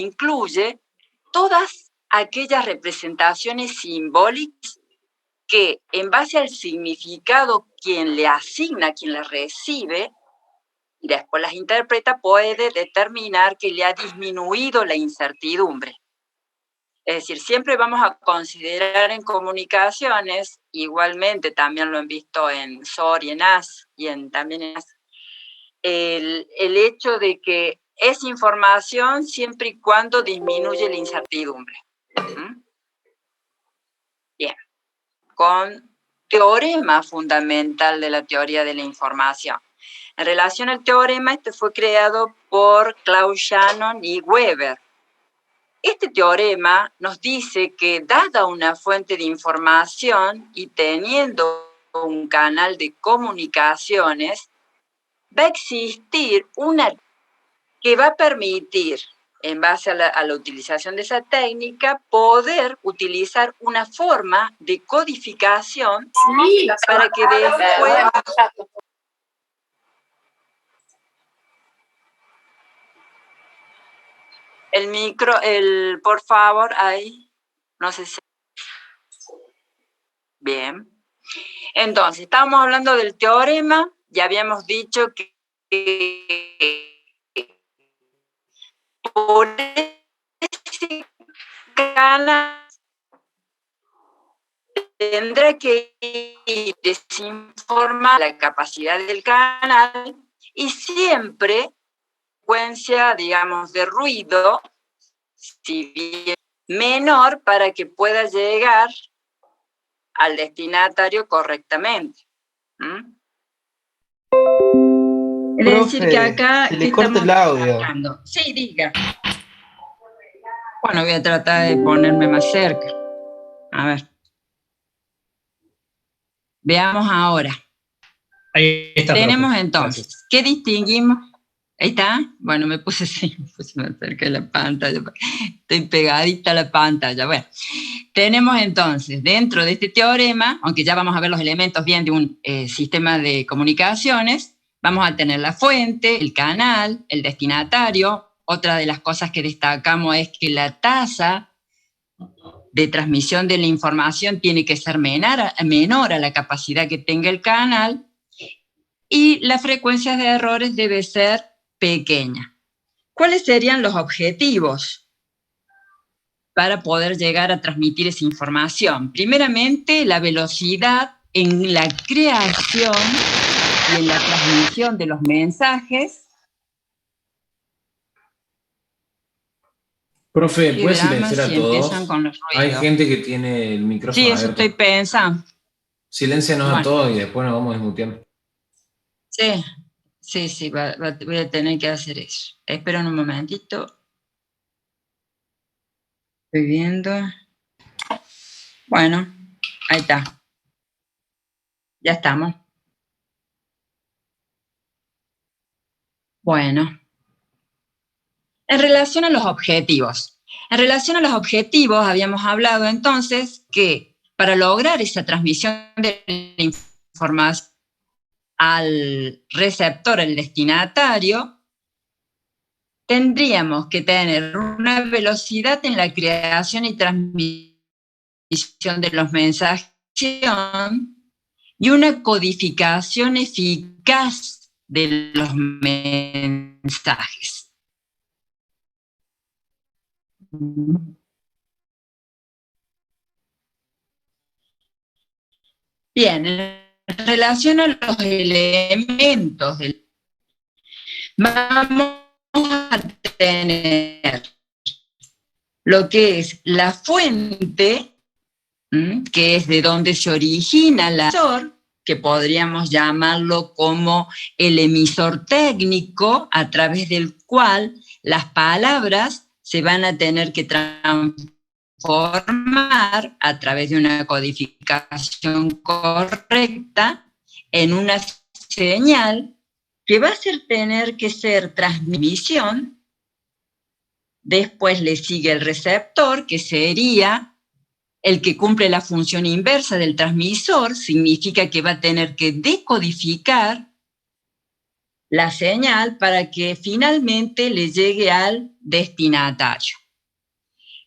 incluye todas aquellas representaciones simbólicas que, en base al significado quien le asigna, quien las recibe, y después las interpreta, puede determinar que le ha disminuido la incertidumbre. Es decir, siempre vamos a considerar en comunicaciones, igualmente también lo han visto en SOR y en AS, también en AS, el hecho de que es información siempre y cuando disminuye la incertidumbre. Bien, con teorema fundamental de la teoría de la información. En relación al teorema, este fue creado por Claude Shannon y Weber. Este teorema nos dice que, dada una fuente de información y teniendo un canal de comunicaciones, va a existir una que va a permitir, en base a la utilización de esa técnica, poder utilizar una forma de codificación para que después... El micro, por favor, ahí, no sé si... Bien. Entonces, estábamos hablando del teorema, ya habíamos dicho que por ese canal tendrá que ir desinformar la capacidad del canal y siempre frecuencia, digamos, de ruido, si bien menor, para que pueda llegar al destinatario correctamente. Es decir, que acá... se le corta el audio. Hablando. Sí, diga. Bueno, voy a tratar de ponerme más cerca. A ver. Veamos ahora. Ahí está. Tenemos entonces, gracias. ¿Qué distinguimos? ¿Ahí está? Bueno, me puse más cerca de la pantalla. Estoy pegadita a la pantalla. Bueno, tenemos entonces, dentro de este teorema, aunque ya vamos a ver los elementos bien de un sistema de comunicaciones, vamos a tener la fuente, el canal, el destinatario. Otra de las cosas que destacamos es que la tasa de transmisión de la información tiene que ser menor a la capacidad que tenga el canal, y la frecuencia de errores debe ser pequeña. ¿Cuáles serían los objetivos para poder llegar a transmitir esa información? Primeramente, la velocidad en la creación y en la transmisión de los mensajes. Profe, ¿puede silenciar a todos? Hay gente que tiene el micrófono abierto. Sí, eso abierto. estoy pensando. Siléncianos a todos y después nos vamos desmuteando. Sí, voy a tener que hacer eso. Esperen un momentito. Estoy viendo. Bueno, ahí está. Ya estamos. Bueno. En relación a los objetivos. En relación a los objetivos, habíamos hablado entonces que para lograr esa transmisión de la información al receptor, el destinatario, tendríamos que tener una velocidad en la creación y transmisión de los mensajes y una codificación eficaz de los mensajes. Bien, en relación a los elementos vamos a tener lo que es la fuente, que es de donde se origina el emisor, que podríamos llamarlo como el emisor técnico, a través del cual las palabras se van a tener que transformar a través de una codificación correcta en una señal que va a tener que ser transmisión. Después le sigue el receptor, que sería el que cumple la función inversa del transmisor, significa que va a tener que decodificar la señal para que finalmente le llegue al destinatario.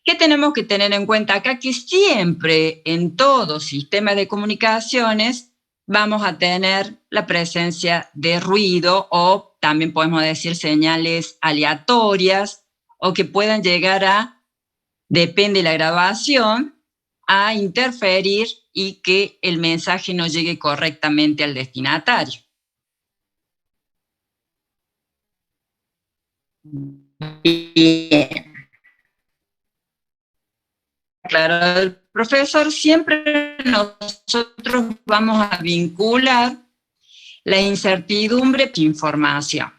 ¿Qué tenemos que tener en cuenta acá? Que siempre en todo sistema de comunicaciones vamos a tener la presencia de ruido, o también podemos decir señales aleatorias, o que puedan llegar a, depende de la grabación, a interferir y que el mensaje no llegue correctamente al destinatario. Bien. Claro, el profesor, siempre nosotros vamos a vincular la incertidumbre con información.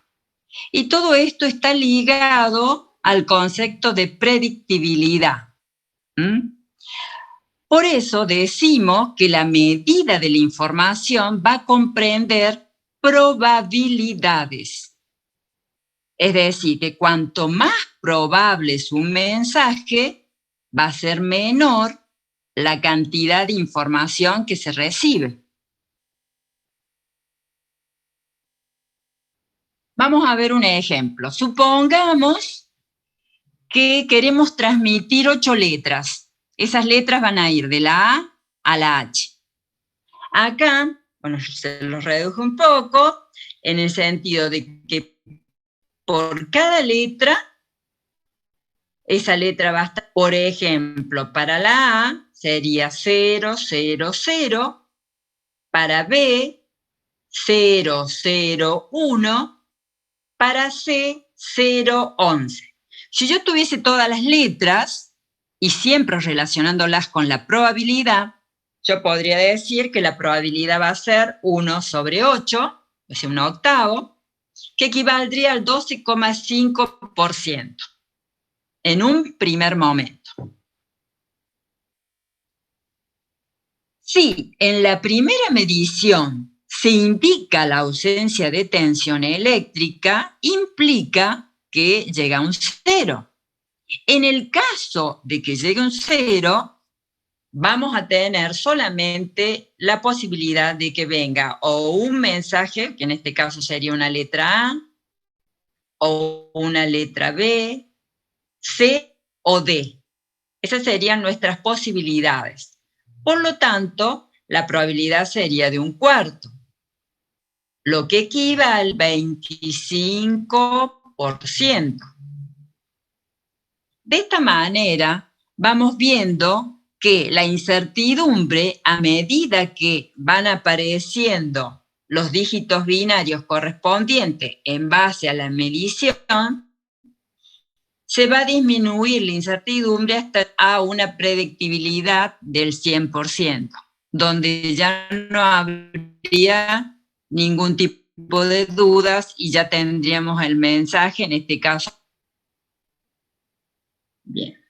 Y todo esto está ligado al concepto de predictibilidad. Por eso decimos que la medida de la información va a comprender probabilidades. Es decir, que cuanto más probable es un mensaje, va a ser menor la cantidad de información que se recibe. Vamos a ver un ejemplo. Supongamos que queremos transmitir 8 letras. Esas letras van a ir de la A a la H. Acá, bueno, se los redujo un poco, en el sentido de que por cada letra, esa letra va a estar, por ejemplo, para la A sería 0, 0, 0, para B 0, 0, 1, para C 0, 11. Si yo tuviese todas las letras y siempre relacionándolas con la probabilidad, yo podría decir que la probabilidad va a ser 1 sobre 8, es decir, un octavo, que equivaldría al 12,5% en un primer momento. Si en la primera medición se indica la ausencia de tensión eléctrica, implica que llega a un 0. En el caso de que llegue a un 0, vamos a tener solamente la posibilidad de que venga o un mensaje, que en este caso sería una letra A, o una letra B, C o D. Esas serían nuestras posibilidades. Por lo tanto, la probabilidad sería de 1/4, lo que equivale al 25%. De esta manera, vamos viendo que la incertidumbre, a medida que van apareciendo los dígitos binarios correspondientes en base a la medición, se va a disminuir la incertidumbre hasta a una predictibilidad del 100%, donde ya no habría ningún tipo de dudas y ya tendríamos el mensaje, en este caso. Bien.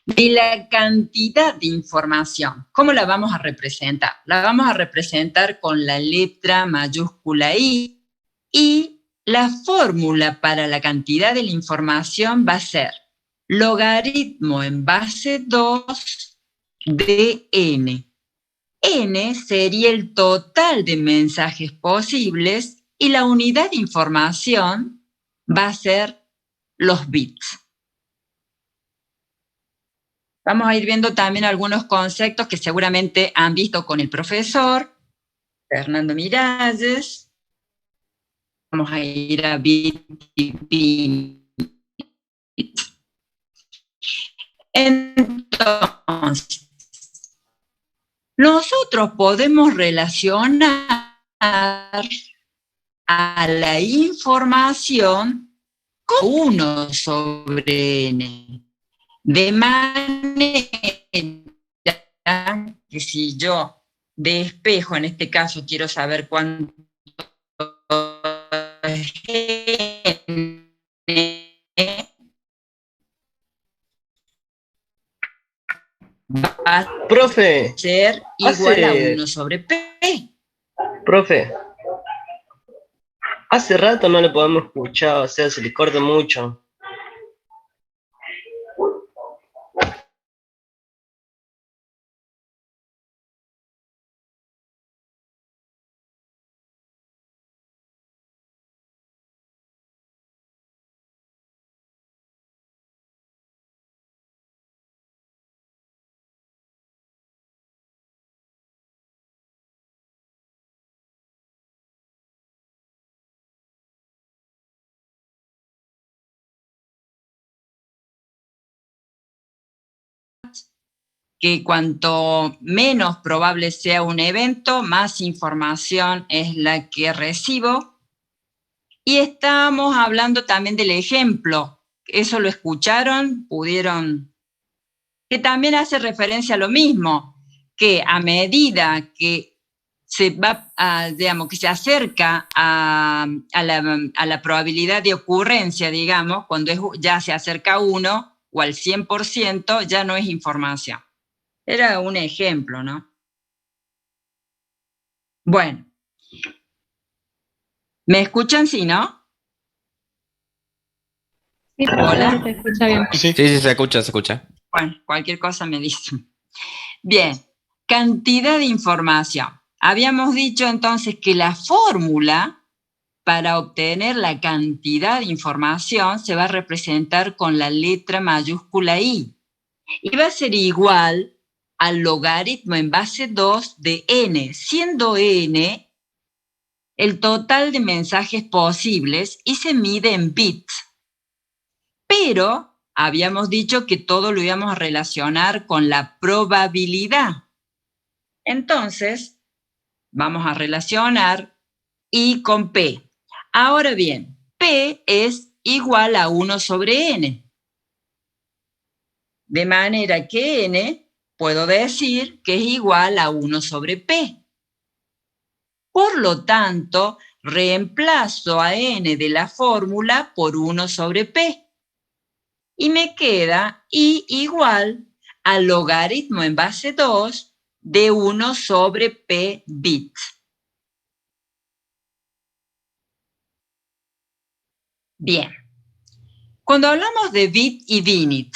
De la cantidad de información, ¿cómo la vamos a representar? La vamos a representar con la letra mayúscula I, y la fórmula para la cantidad de la información va a ser logaritmo en base 2 de n. N sería el total de mensajes posibles y la unidad de información va a ser los bits. Vamos a ir viendo también algunos conceptos que seguramente han visto con el profesor Fernando Miralles. Vamos a ir a bit y bit. Entonces, nosotros podemos relacionar a la información con 1 sobre n. De manera que si yo despejo, en este caso quiero saber cuánto es n, va a ser igual a 1 sobre p. Profe, hace rato no lo podemos escuchar, o sea, se le corta mucho. que cuanto menos probable sea un evento, más información es la que recibo. Y estamos hablando también del ejemplo. ¿Eso lo escucharon? ¿Pudieron? Que también hace referencia a lo mismo, que a medida que se va, digamos, que se acerca a la probabilidad de ocurrencia, digamos, cuando ya se acerca a 1 o al 100%, ya no es información. Era un ejemplo, ¿no? Bueno. ¿Me escuchan, sí, no? Sí, ¿Hola? se escucha bien. Sí, se escucha. Bueno, cualquier cosa me dicen. Bien, cantidad de información. Habíamos dicho entonces que la fórmula para obtener la cantidad de información se va a representar con la letra mayúscula I. Y va a ser igual al logaritmo en base 2 de n, siendo n el total de mensajes posibles y se mide en bits. Pero habíamos dicho que todo lo íbamos a relacionar con la probabilidad. Entonces, vamos a relacionar I con P. Ahora bien, P es igual a 1 sobre N. De manera que N puedo decir que es igual a 1 sobre P. Por lo tanto, reemplazo a N de la fórmula por 1 sobre P. Y me queda I igual al logaritmo en base 2 de 1 sobre P bits. Bien. Cuando hablamos de bit y binit,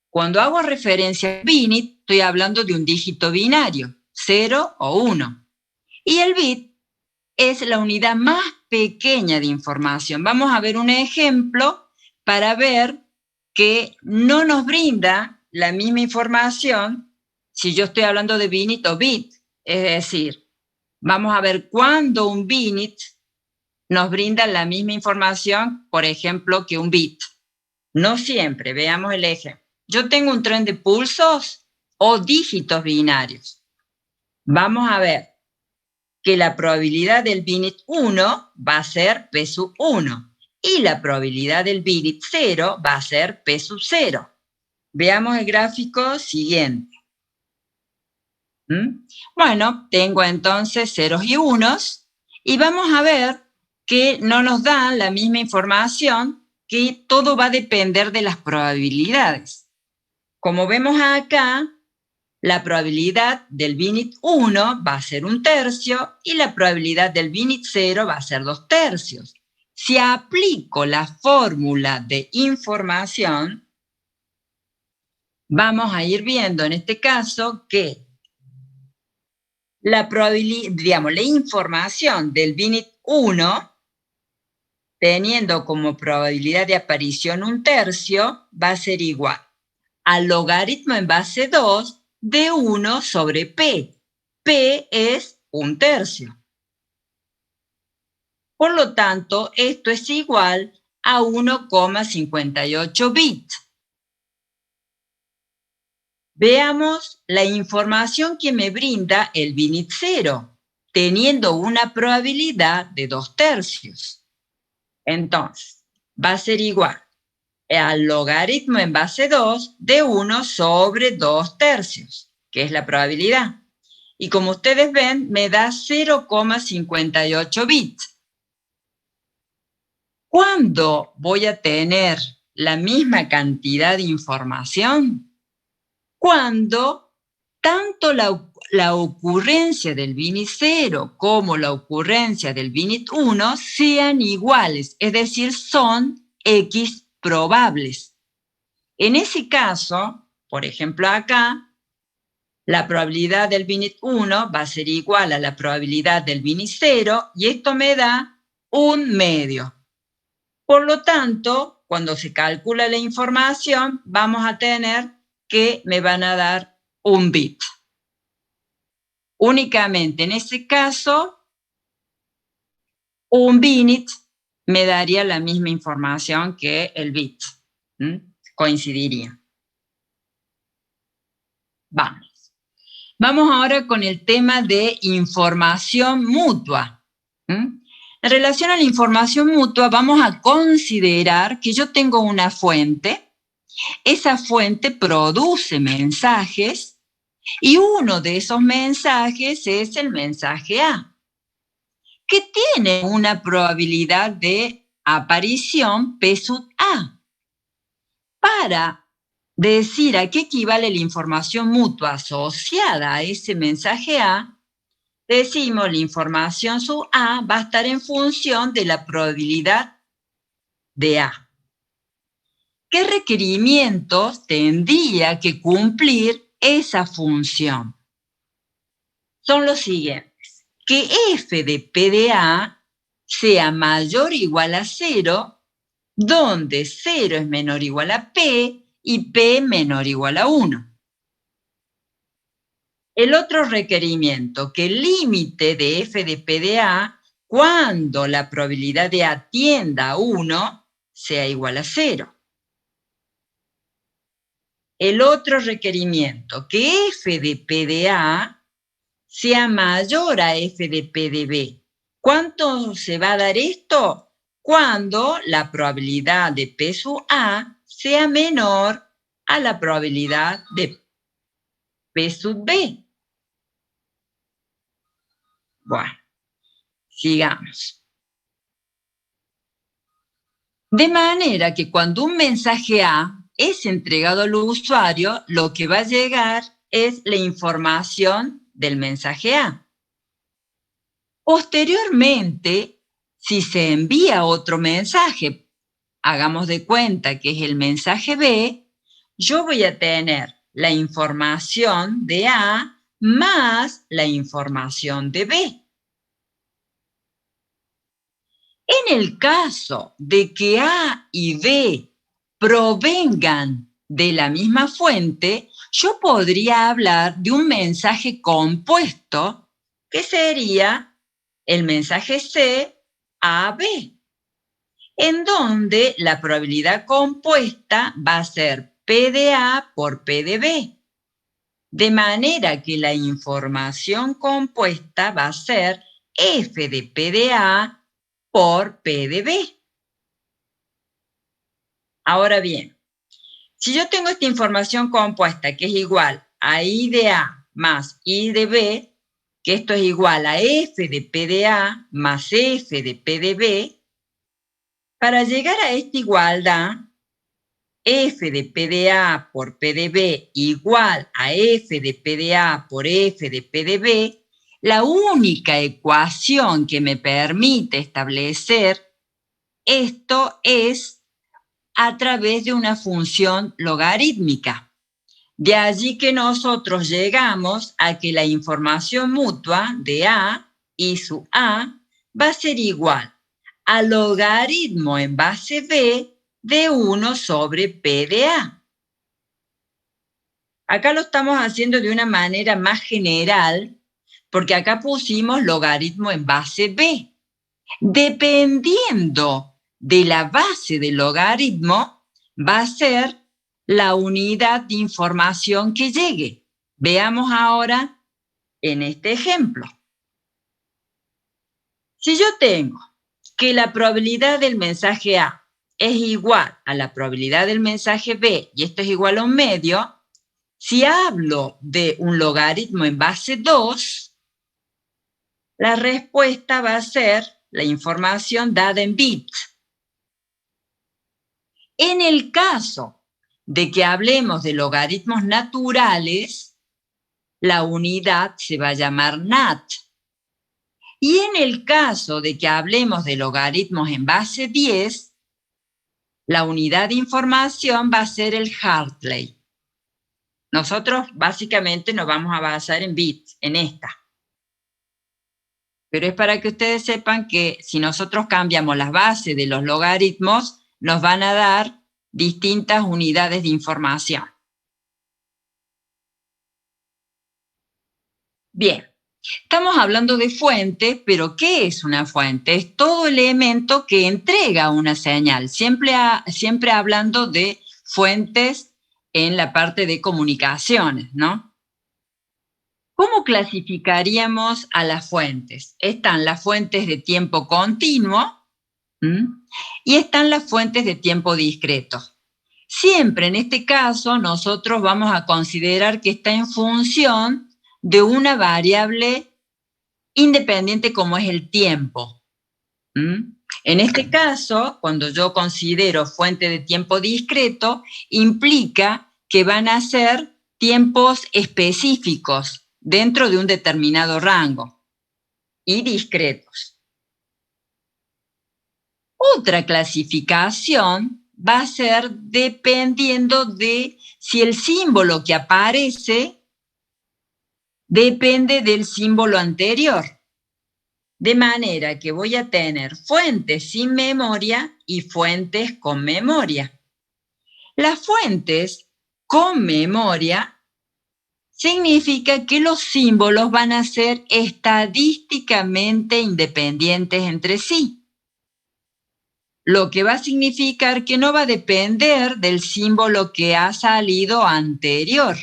cuando hago referencia a binit, estoy hablando de un dígito binario, 0 o 1. Y el bit es la unidad más pequeña de información. Vamos a ver un ejemplo para ver que no nos brinda la misma información si yo estoy hablando de binit o bit. Es decir, vamos a ver cuándo un binit nos brinda la misma información, por ejemplo, que un bit. No siempre, veamos el ejemplo. Yo tengo un tren de pulsos o dígitos binarios. Vamos a ver que la probabilidad del binit 1 va a ser P sub 1 y la probabilidad del binit 0 va a ser P sub 0. Veamos el gráfico siguiente. Bueno, tengo entonces ceros y unos y vamos a ver que no nos dan la misma información, que todo va a depender de las probabilidades. Como vemos acá, la probabilidad del binit 1 va a ser 1/3 y la probabilidad del binit 0 va a ser 2/3. Si aplico la fórmula de información, vamos a ir viendo en este caso que la probabilidad, digamos, la información del binit 1, teniendo como probabilidad de aparición 1/3, va a ser igual al logaritmo en base 2 de 1 sobre P. P es 1/3. Por lo tanto, esto es igual a 1,58 bits. Veamos la información que me brinda el binit 0, teniendo una probabilidad de 2/3. Entonces, va a ser igual al logaritmo en base 2 de 1 sobre 2/3, que es la probabilidad. Y como ustedes ven, me da 0,58 bits. ¿Cuándo voy a tener la misma cantidad de información? Cuando tanto la ocurrencia del binit 0 como la ocurrencia del binit 1 sean iguales, es decir, son X probables. En ese caso, por ejemplo acá, la probabilidad del binit 1 va a ser igual a la probabilidad del binit 0 y esto me da 1/2. Por lo tanto, cuando se calcula la información, vamos a tener que me van a dar 1 bit. Únicamente en ese caso, un binit me daría la misma información que el bit. Coincidiría. Vamos ahora con el tema de información mutua. En relación a la información mutua, vamos a considerar que yo tengo una fuente. Esa fuente produce mensajes y uno de esos mensajes es el mensaje A, que tiene una probabilidad de aparición P sub A. Para decir a qué equivale la información mutua asociada a ese mensaje A, decimos la información sub A va a estar en función de la probabilidad de A. ¿Qué requerimientos tendría que cumplir esa función? Son los siguientes. Que f de P de A sea mayor o igual a 0, donde 0 es menor o igual a P y P menor o igual a 1. El otro requerimiento, que el límite de f de P de A, cuando la probabilidad de A tienda a 1, sea igual a 0. El otro requerimiento, que f de P de A sea mayor a f de P de B. ¿Cuánto se va a dar esto? Cuando la probabilidad de P sub A sea menor a la probabilidad de P sub B. Bueno, sigamos. De manera que cuando un mensaje A es entregado al usuario, lo que va a llegar es la información del mensaje A. Posteriormente, si se envía otro mensaje, hagamos de cuenta que es el mensaje B, yo voy a tener la información de A más la información de B. En el caso de que A y B provengan de la misma fuente, yo podría hablar de un mensaje compuesto que sería el mensaje C a B, en donde la probabilidad compuesta va a ser P de A por P de B, de manera que la información compuesta va a ser F de P de A por P de B. Ahora bien, si yo tengo esta información compuesta que es igual a I de A más I de B, que esto es igual a F de P de A más F de P de B, para llegar a esta igualdad, F de P de A por P de B igual a F de P de A por F de P de B, la única ecuación que me permite establecer esto es a través de una función logarítmica. De allí que nosotros llegamos a que la información mutua de A y sub A va a ser igual a logaritmo en base B de 1 sobre P de A. Acá lo estamos haciendo de una manera más general, porque acá pusimos logaritmo en base B. Dependiendo de la base del logaritmo, va a ser la unidad de información que llegue. Veamos ahora en este ejemplo. Si yo tengo que la probabilidad del mensaje A es igual a la probabilidad del mensaje B y esto es igual a un medio, si hablo de un logaritmo en base 2, la respuesta va a ser la información dada en bits. En el caso de que hablemos de logaritmos naturales, la unidad se va a llamar nat. Y en el caso de que hablemos de logaritmos en base 10, la unidad de información va a ser el Hartley. Nosotros básicamente nos vamos a basar en bits, en esta. Pero es para que ustedes sepan que si nosotros cambiamos las bases de los logaritmos, nos van a dar distintas unidades de información. Bien, estamos hablando de fuente, pero ¿qué es una fuente? Es todo elemento que entrega una señal, siempre hablando de fuentes en la parte de comunicaciones, ¿no? ¿Cómo clasificaríamos a las fuentes? Están las fuentes de tiempo continuo y están las fuentes de tiempo discreto. Siempre en este caso nosotros vamos a considerar que está en función de una variable independiente como es el tiempo. En este caso, cuando yo considero fuente de tiempo discreto, implica que van a ser tiempos específicos dentro de un determinado rango y discretos. Otra clasificación va a ser dependiendo de si el símbolo que aparece depende del símbolo anterior. De manera que voy a tener fuentes sin memoria y fuentes con memoria. Las fuentes con memoria significa que los símbolos van a ser estadísticamente independientes entre sí. Lo que va a significar que no va a depender del símbolo que ha salido anterior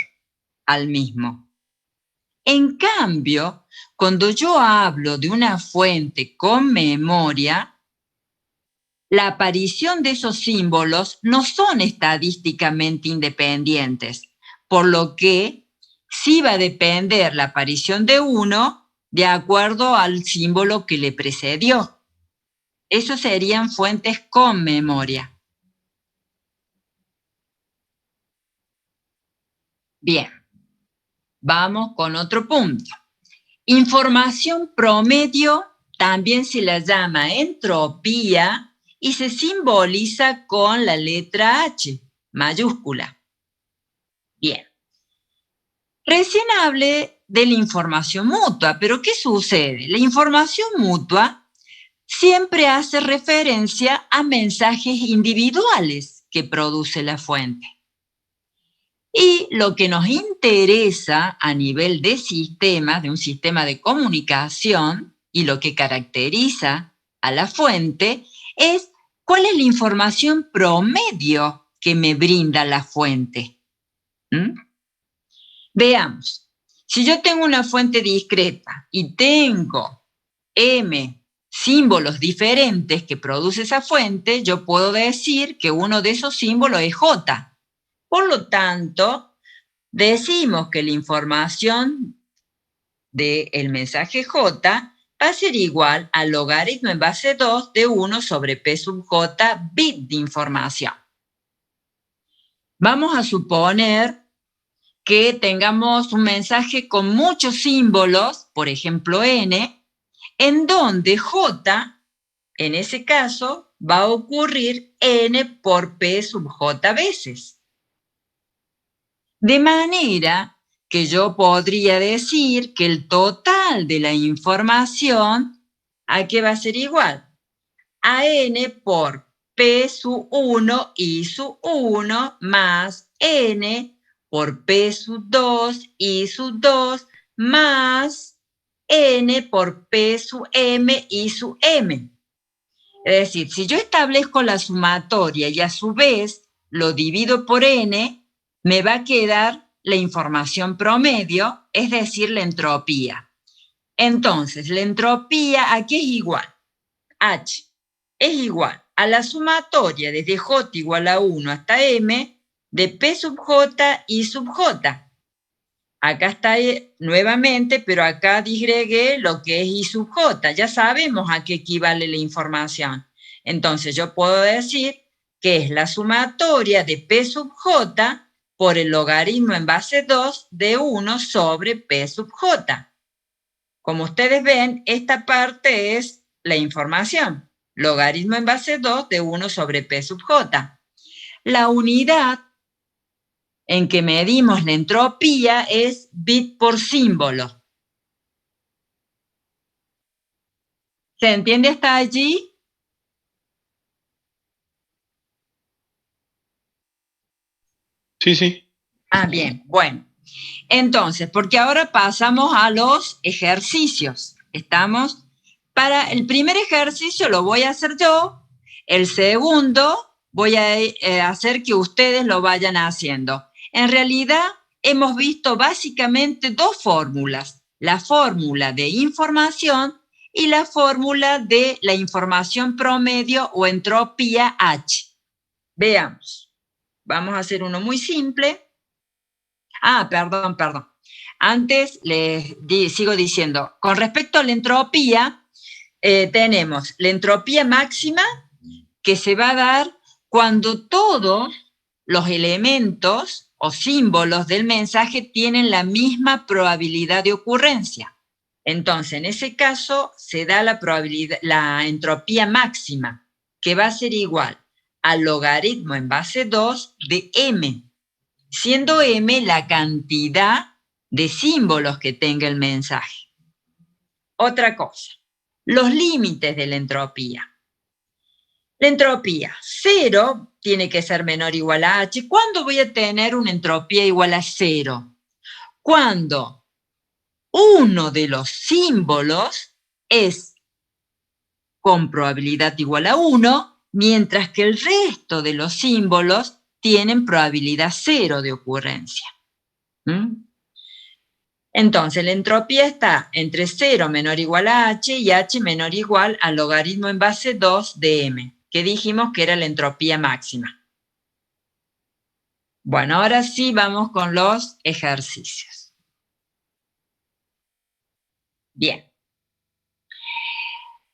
al mismo. En cambio, cuando yo hablo de una fuente con memoria, la aparición de esos símbolos no son estadísticamente independientes, por lo que sí va a depender la aparición de uno de acuerdo al símbolo que le precedió. Esos serían fuentes con memoria. Bien, vamos con otro punto. Información promedio también se la llama entropía y se simboliza con la letra H, mayúscula. Bien. Recién hablé de la información mutua, pero ¿qué sucede? La información mutua siempre hace referencia a mensajes individuales que produce la fuente. Y lo que nos interesa a nivel de sistemas, de un sistema de comunicación, y lo que caracteriza a la fuente es cuál es la información promedio que me brinda la fuente. Veamos, si yo tengo una fuente discreta y tengo M símbolos diferentes que produce esa fuente, yo puedo decir que uno de esos símbolos es J. Por lo tanto, decimos que la información del mensaje J va a ser igual al logaritmo en base 2 de 1 sobre P sub J bit de información. Vamos a suponer que tengamos un mensaje con muchos símbolos, por ejemplo N, en donde J, en ese caso, va a ocurrir N por P sub J veces. De manera que yo podría decir que el total de la información, ¿a qué va a ser igual? A N por P sub 1 I sub 1 más N por P sub 2 I sub 2 más N por P sub M I sub M. Es decir, si yo establezco la sumatoria y a su vez lo divido por N, me va a quedar la información promedio, es decir, la entropía. Entonces, la entropía, ¿a qué es igual? H es igual a la sumatoria desde J igual a 1 hasta M de P sub J y sub J. Acá está nuevamente, pero acá disgregué lo que es I sub J. Ya sabemos a qué equivale la información. Entonces, yo puedo decir que es la sumatoria de P sub J por el logaritmo en base 2 de 1 sobre P sub J. Como ustedes ven, esta parte es la información. Logaritmo en base 2 de 1 sobre P sub J. La unidad en que medimos la entropía es bit por símbolo. ¿Se entiende hasta allí? Sí, sí. Ah, bien, bueno. Entonces, porque ahora pasamos a los ejercicios. ¿Estamos? Para el primer ejercicio lo voy a hacer yo. El segundo voy a hacer que ustedes lo vayan haciendo. En realidad, hemos visto básicamente dos fórmulas, la fórmula de información y la fórmula de la información promedio o entropía H. Veamos, vamos a hacer uno muy simple. Perdón. Antes les sigo diciendo, con respecto a la entropía, tenemos la entropía máxima que se va a dar cuando todos los elementos o símbolos del mensaje tienen la misma probabilidad de ocurrencia. Entonces, en ese caso, se da la entropía máxima, que va a ser igual al logaritmo en base 2 de m, siendo m la cantidad de símbolos que tenga el mensaje. Otra cosa, los límites de la entropía. La entropía 0 tiene que ser menor o igual a h. ¿Cuándo voy a tener una entropía igual a 0? Cuando uno de los símbolos es con probabilidad igual a 1, mientras que el resto de los símbolos tienen probabilidad 0 de ocurrencia. Entonces, la entropía está entre 0 menor o igual a h y h menor o igual al logaritmo en base 2 de m, que dijimos que era la entropía máxima. Bueno, ahora sí vamos con los ejercicios. Bien.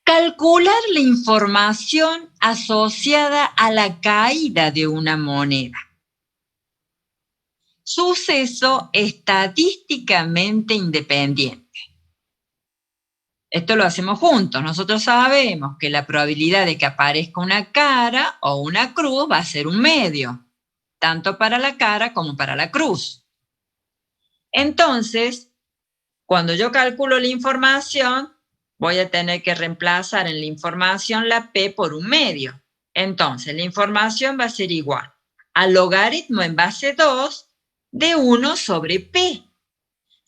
Calcular la información asociada a la caída de una moneda. Suceso estadísticamente independiente. Esto lo hacemos juntos. Nosotros sabemos que la probabilidad de que aparezca una cara o una cruz va a ser un medio, tanto para la cara como para la cruz. Entonces, cuando yo calculo la información, voy a tener que reemplazar en la información la P por un medio. Entonces, la información va a ser igual al logaritmo en base 2 de 1 sobre P.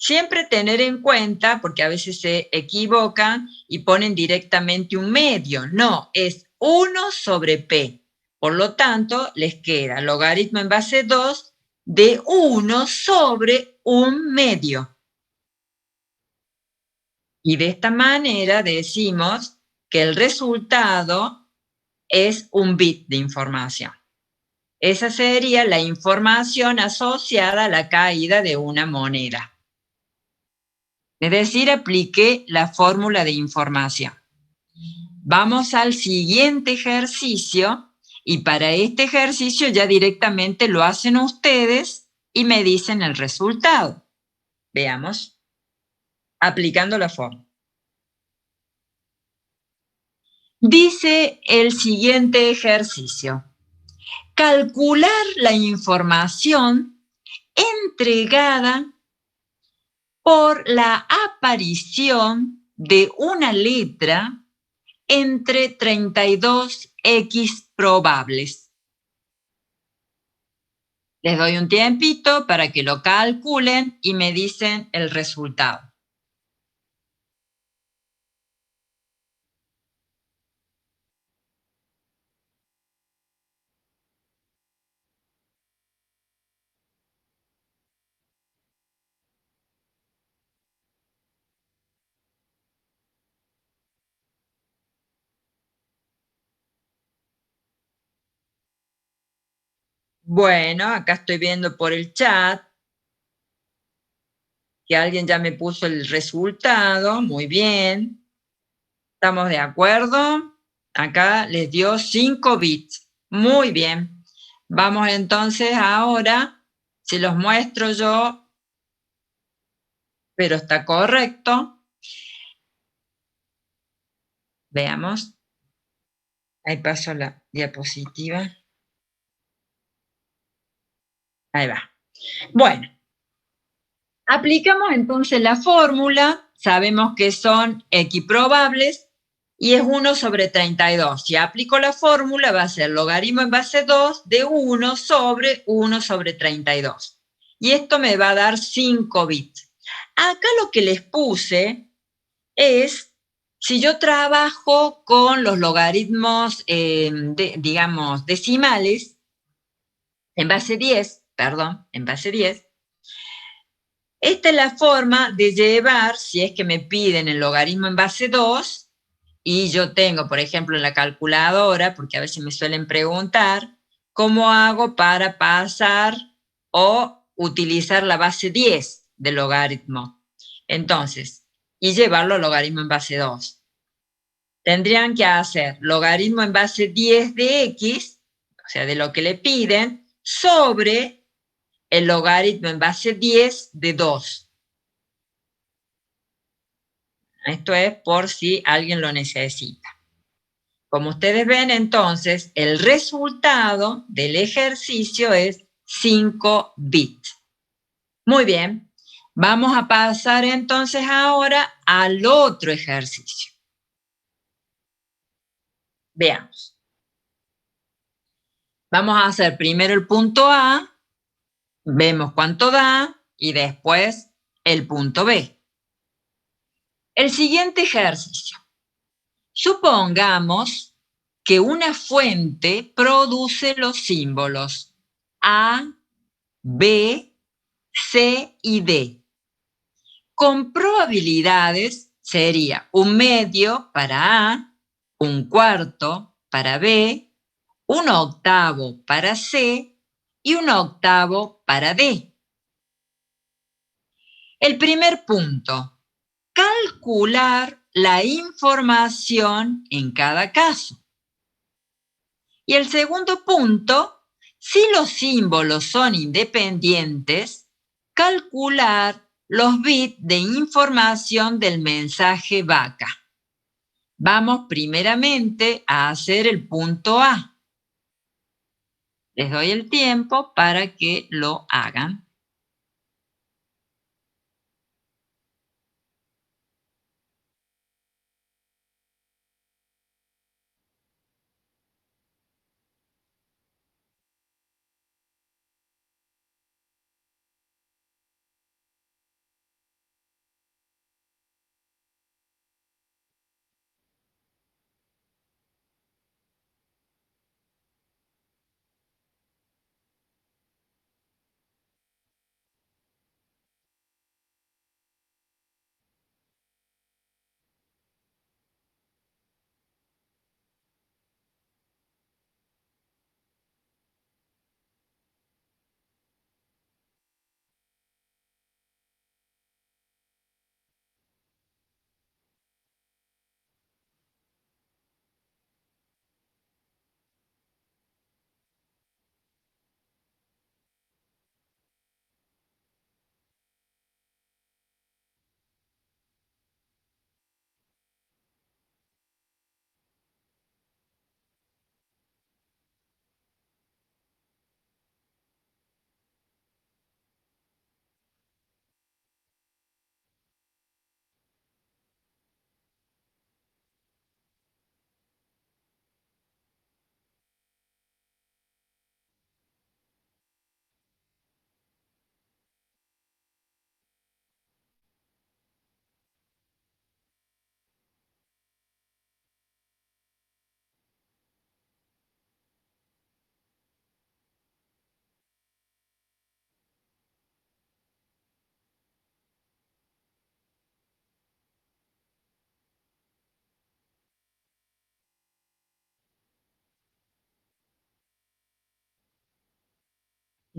Siempre tener en cuenta, porque a veces se equivocan y ponen directamente un medio. No, es 1 sobre P. Por lo tanto, les queda logaritmo en base 2 de 1 sobre un medio. Y de esta manera decimos que el resultado es un bit de información. Esa sería la información asociada a la caída de una moneda. Es decir, apliqué la fórmula de información. Vamos al siguiente ejercicio y para este ejercicio ya directamente lo hacen ustedes y me dicen el resultado. Veamos. Aplicando la fórmula. Dice el siguiente ejercicio. Calcular la información entregada por la aparición de una letra entre 32x probables. Les doy un tiempito para que lo calculen y me dicen el resultado. Bueno, acá estoy viendo por el chat que alguien ya me puso el resultado. Muy bien. ¿Estamos de acuerdo? Acá les dio 5 bits. Muy bien. Vamos entonces ahora, se los muestro yo, pero está correcto. Veamos. Ahí paso la diapositiva. Ahí va. Bueno, aplicamos entonces la fórmula, sabemos que son equiprobables y es 1 sobre 32. Si aplico la fórmula va a ser logaritmo en base 2 de 1 sobre 32. Y esto me va a dar 5 bits. Acá lo que les puse es, si yo trabajo con los logaritmos, digamos, decimales, en base 10, Esta es la forma de llevar, si es que me piden el logaritmo en base 2, y yo tengo, por ejemplo, en la calculadora, porque a veces me suelen preguntar, ¿cómo hago para pasar o utilizar la base 10 del logaritmo? Entonces, y llevarlo al logaritmo en base 2. Tendrían que hacer logaritmo en base 10 de x, o sea, de lo que le piden, sobre el logaritmo en base 10 de 2. Esto es por si alguien lo necesita. Como ustedes ven, entonces, el resultado del ejercicio es 5 bits. Muy bien. Vamos a pasar entonces ahora al otro ejercicio. Veamos. Vamos a hacer primero el punto A, vemos cuánto da y después el punto B. El siguiente ejercicio. Supongamos que una fuente produce los símbolos A, B, C y D. Con probabilidades sería un medio para A, un cuarto para B, un octavo para C y un octavo para D. El primer punto, calcular la información en cada caso. Y el segundo punto, si los símbolos son independientes, calcular los bits de información del mensaje vaca. Vamos primeramente a hacer el punto A. Les doy el tiempo para que lo hagan.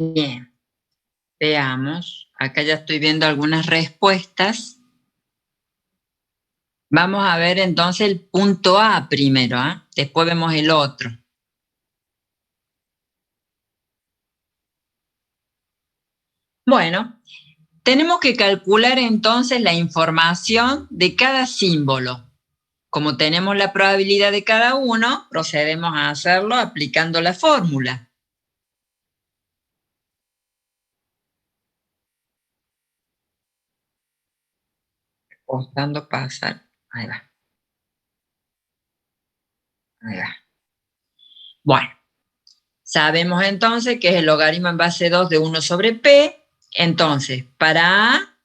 Bien, veamos. Acá ya estoy viendo algunas respuestas. Vamos a ver entonces el punto A primero, ¿eh? Después vemos el otro. Bueno, tenemos que calcular entonces la información de cada símbolo. Como tenemos la probabilidad de cada uno, procedemos a hacerlo aplicando la fórmula. Costando pasar. Ahí va. Ahí va. Bueno, sabemos entonces que es el logaritmo en base 2 de 1 sobre P. Entonces, para A,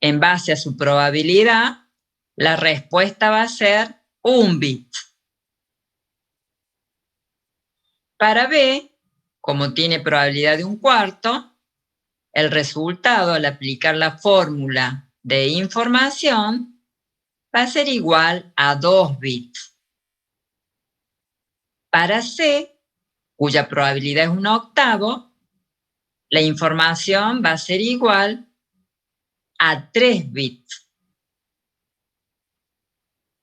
en base a su probabilidad, la respuesta va a ser 1 bit. Para B, como tiene probabilidad de 1/4, el resultado al aplicar la fórmula de información va a ser igual a 2 bits. Para C, cuya probabilidad es 1/8, la información va a ser igual a 3 bits.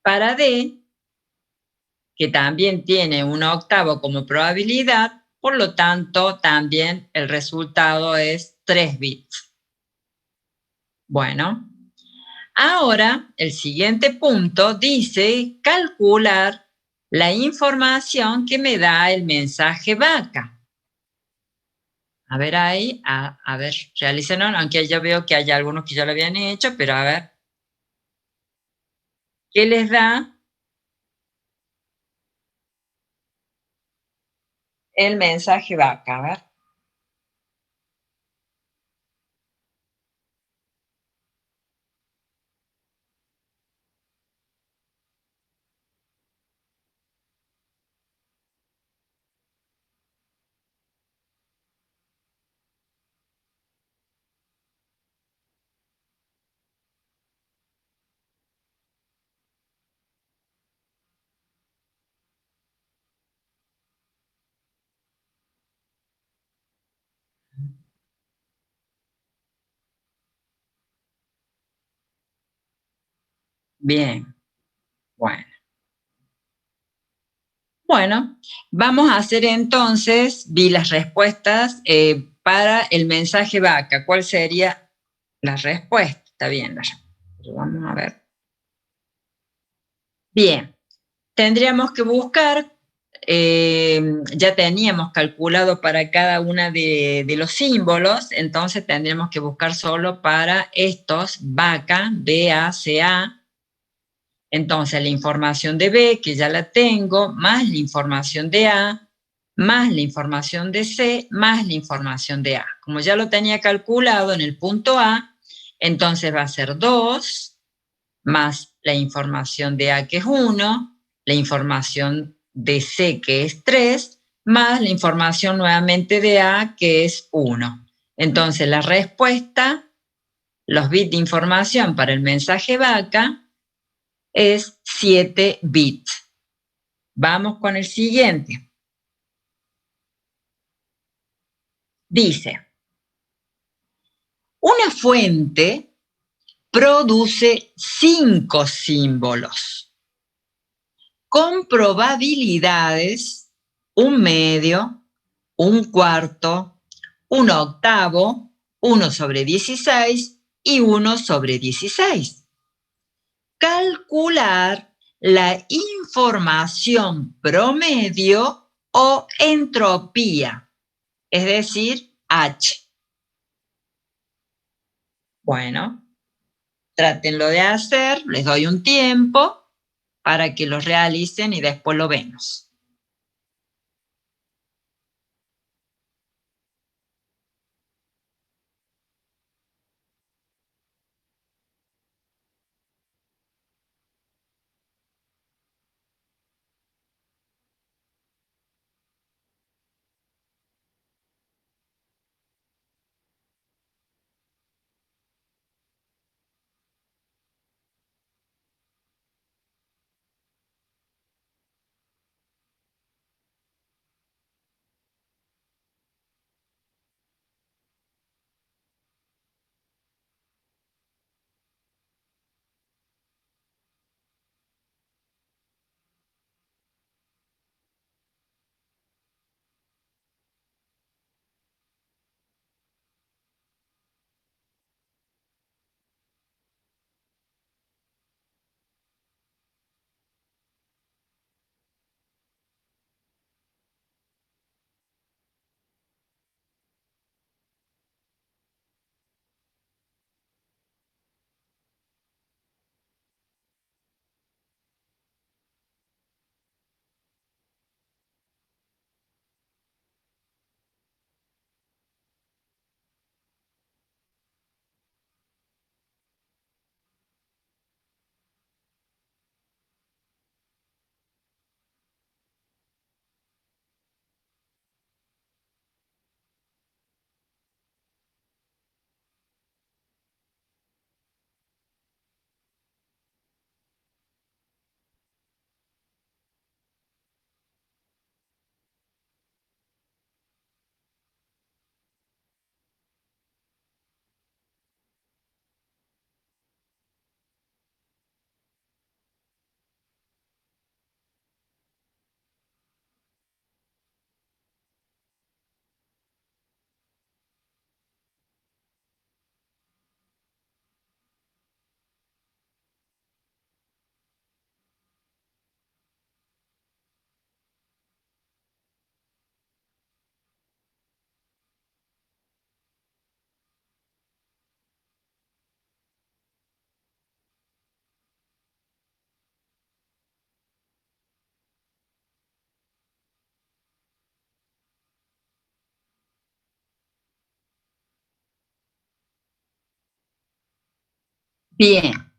Para D, que también tiene 1/8 como probabilidad, por lo tanto, también el resultado es 3 bits. Bueno, ahora el siguiente punto dice calcular la información que me da el mensaje vaca. A ver ahí, a ver, realícenlo, aunque ya veo que hay algunos que ya lo habían hecho, pero a ver. ¿Qué les da el mensaje vaca? A ver. Bien, bueno. Bueno, vamos a hacer entonces, vi las respuestas para el mensaje vaca. ¿Cuál sería la respuesta? Está bien, vamos a ver. Bien, tendríamos que buscar, ya teníamos calculado para cada una de los símbolos, entonces tendríamos que buscar solo para estos, vaca, B-A-C-A. Entonces la información de B, que ya la tengo, más la información de A, más la información de C, más la información de A. Como ya lo tenía calculado en el punto A, entonces va a ser 2 más la información de A, que es 1, la información de C, que es 3, más la información nuevamente de A, que es 1. Entonces la respuesta, los bits de información para el mensaje vaca, es 7 bits. Vamos con el siguiente. Dice, una fuente produce 5 símbolos con probabilidades 1/2, 1/4, 1/8, 1/16 y 1/16. Calcular la información promedio o entropía, es decir, H. Bueno, trátenlo de hacer, les doy un tiempo para que lo realicen y después lo vemos. Bien,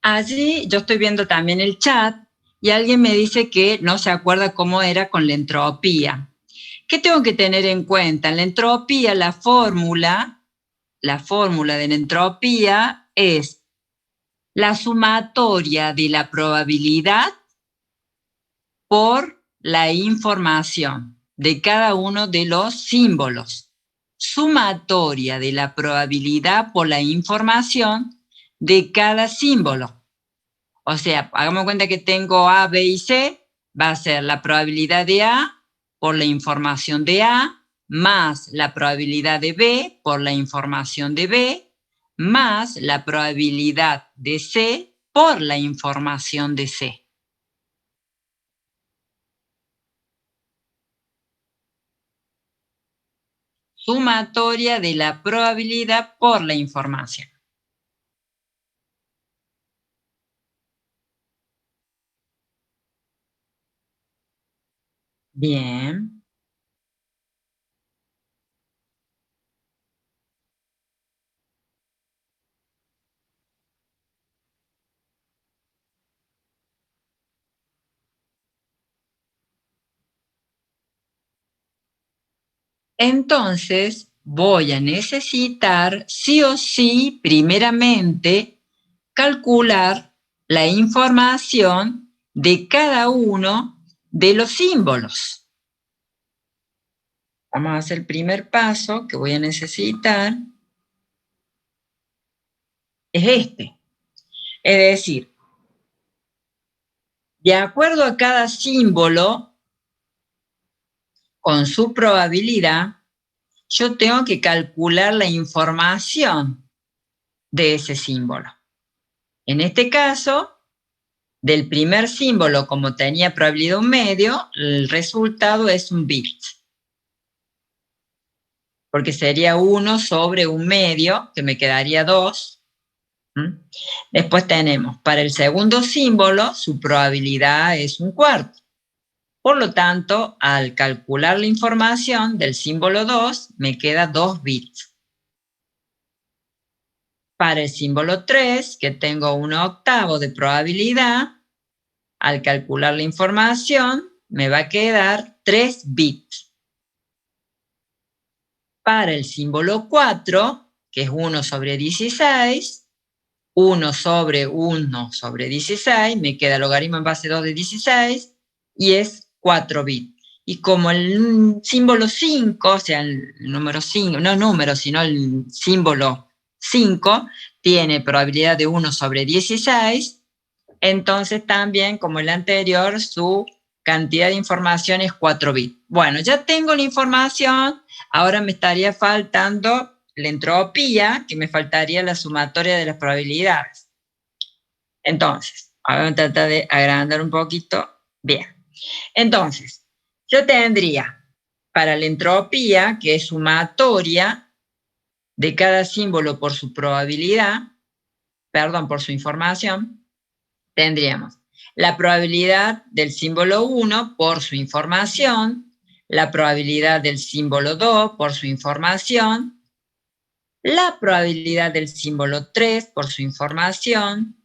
allí yo estoy viendo también el chat y alguien me dice que no se acuerda cómo era con la entropía. ¿Qué tengo que tener en cuenta? En la entropía, la fórmula de la entropía es la sumatoria de la probabilidad por la información de cada uno de los símbolos. Sumatoria de la probabilidad por la información de cada símbolo. O sea, hagamos cuenta que tengo A, B y C, va a ser la probabilidad de A por la información de A, más la probabilidad de B por la información de B, más la probabilidad de C por la información de C. Sumatoria de la probabilidad por la información. Bien. Entonces, voy a necesitar sí o sí, primeramente, calcular la información de cada uno de los símbolos. Vamos a hacer el primer paso que voy a necesitar. Es este. Es decir, de acuerdo a cada símbolo, con su probabilidad, yo tengo que calcular la información de ese símbolo. En este caso, del primer símbolo, como tenía probabilidad 1/2, el resultado es un bit. Porque sería 1 sobre 1/2, que me quedaría 2. Después tenemos, para el segundo símbolo, su probabilidad es 1/4. Por lo tanto, al calcular la información del símbolo 2, me queda 2 bits. Para el símbolo 3, que tengo 1/8 de probabilidad, al calcular la información, me va a quedar 3 bits. Para el símbolo 4, que es 1 sobre 16, 1 sobre 1 sobre 16, me queda logaritmo en base 2 de 16, y es 4 bits. Y como el símbolo 5, o sea, el número 5, no número, sino el símbolo 5, tiene probabilidad de 1 sobre 16, entonces también, como el anterior, su cantidad de información es 4 bits. Bueno, ya tengo la información, ahora me estaría faltando la entropía, que me faltaría la sumatoria de las probabilidades. Entonces, vamos a tratar de agrandar un poquito. Bien. Entonces, yo tendría para la entropía, que es sumatoria de cada símbolo por su probabilidad, perdón, por su información, tendríamos la probabilidad del símbolo 1 por su información, la probabilidad del símbolo 2 por su información, la probabilidad del símbolo 3 por su información,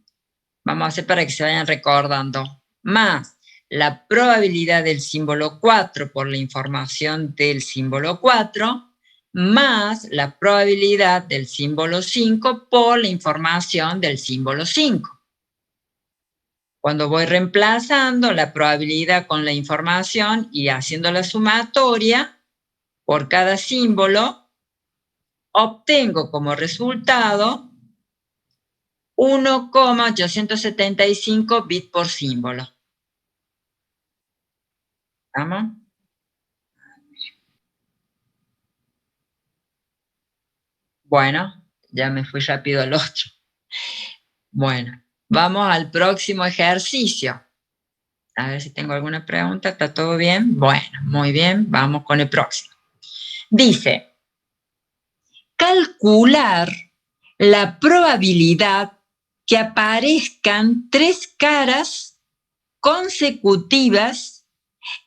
vamos a hacer para que se vayan recordando, más la probabilidad del símbolo 4 por la información del símbolo 4, más la probabilidad del símbolo 5 por la información del símbolo 5. Cuando voy reemplazando la probabilidad con la información y haciendo la sumatoria por cada símbolo, obtengo como resultado 1,875 bits por símbolo. ¿Vamos? Bueno, ya me fui rápido al otro. Bueno, vamos al próximo ejercicio. A ver si tengo alguna pregunta. ¿Está todo bien? Bueno, muy bien. Vamos con el próximo. Dice, calcular la probabilidad que aparezcan 3 caras consecutivas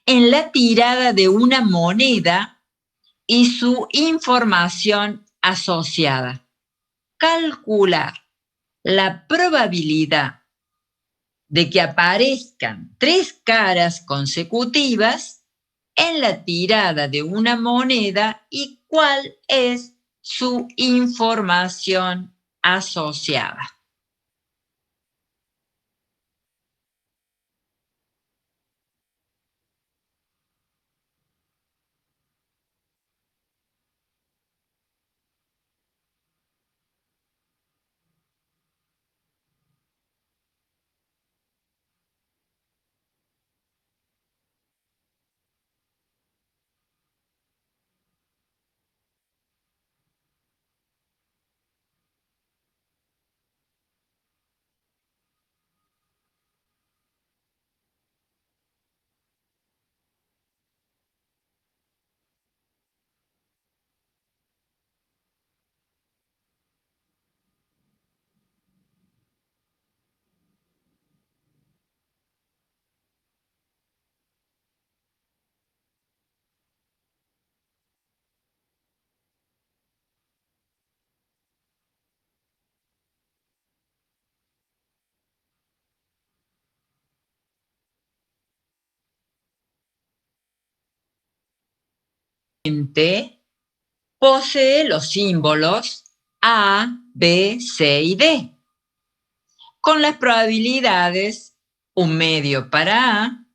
en la tirada de una moneda y su información asociada. Calcular la probabilidad de que aparezcan 3 caras consecutivas en la tirada de una moneda y cuál es su información asociada. Posee los símbolos A, B, C y D, con las probabilidades 1/2 para A,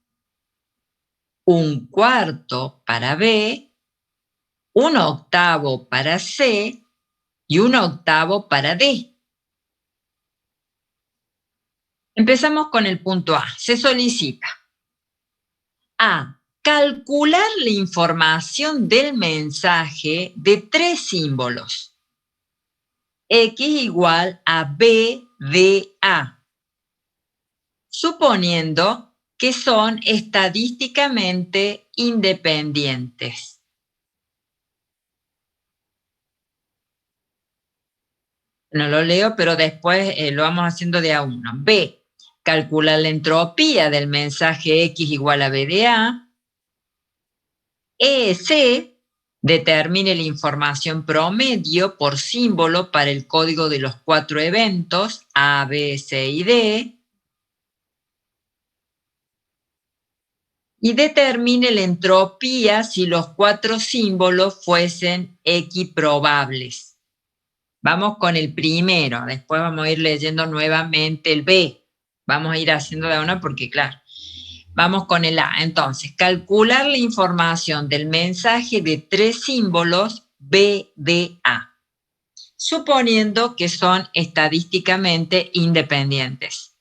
1/4 para B, 1/8 para C y 1/8 para D. Empezamos con el punto A. Se solicita A. Calcular la información del mensaje de 3 símbolos. X igual a BDA, suponiendo que son estadísticamente independientes. No lo leo, pero después lo vamos haciendo de a uno. B. Calcular la entropía del mensaje X igual a BDA. C. Determine la información promedio por símbolo para el código de los 4 eventos A, B, C y D. Y determine la entropía si los 4 símbolos fuesen equiprobables. Vamos con el primero, después vamos a ir leyendo nuevamente el B. Vamos a ir haciendo de una porque, claro, vamos con el A. Entonces, calcular la información del mensaje de 3 símbolos BDA, suponiendo que son estadísticamente independientes.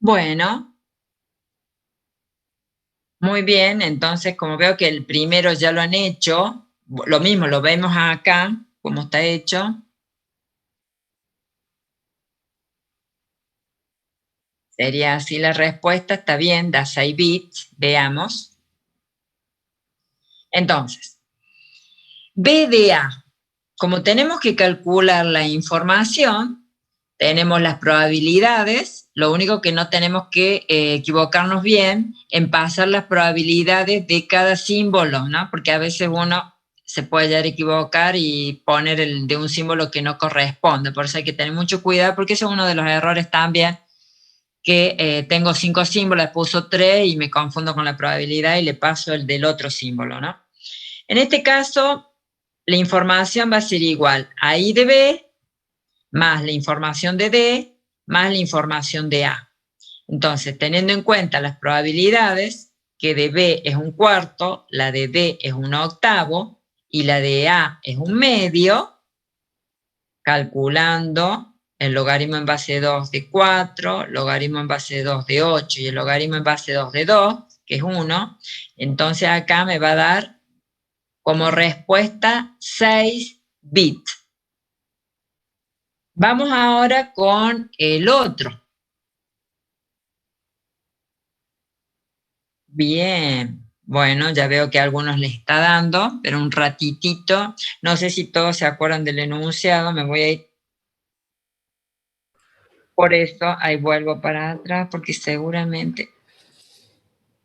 Bueno, muy bien, entonces como veo que el primero ya lo han hecho, lo mismo lo vemos acá, cómo está hecho. Sería así la respuesta, está bien, da 6 bits, veamos. Entonces, BDA, como tenemos que calcular la información, tenemos las probabilidades, lo único que no tenemos que equivocarnos bien en pasar las probabilidades de cada símbolo, ¿no? Porque a veces uno se puede llegar a equivocar y poner el de un símbolo que no corresponde, por eso hay que tener mucho cuidado, porque ese es uno de los errores también, que tengo 5 símbolos, puso 3 y me confundo con la probabilidad y le paso el del otro símbolo, ¿no? En este caso, la información va a ser igual a I de B más la información de D más la información de A. Entonces, teniendo en cuenta las probabilidades, que de B es 1/4, la de D es 1/8 y la de A es 1/2, calculando el logaritmo en base 2 de 4, logaritmo en base 2 de 8 y el logaritmo en base 2 de 2, que es 1, entonces acá me va a dar como respuesta 6 bit. Vamos ahora con el otro. Bien. Bueno, ya veo que a algunos les está dando, pero un ratitito. No sé si todos se acuerdan del enunciado, me voy a ir. Por eso, ahí vuelvo para atrás, porque seguramente...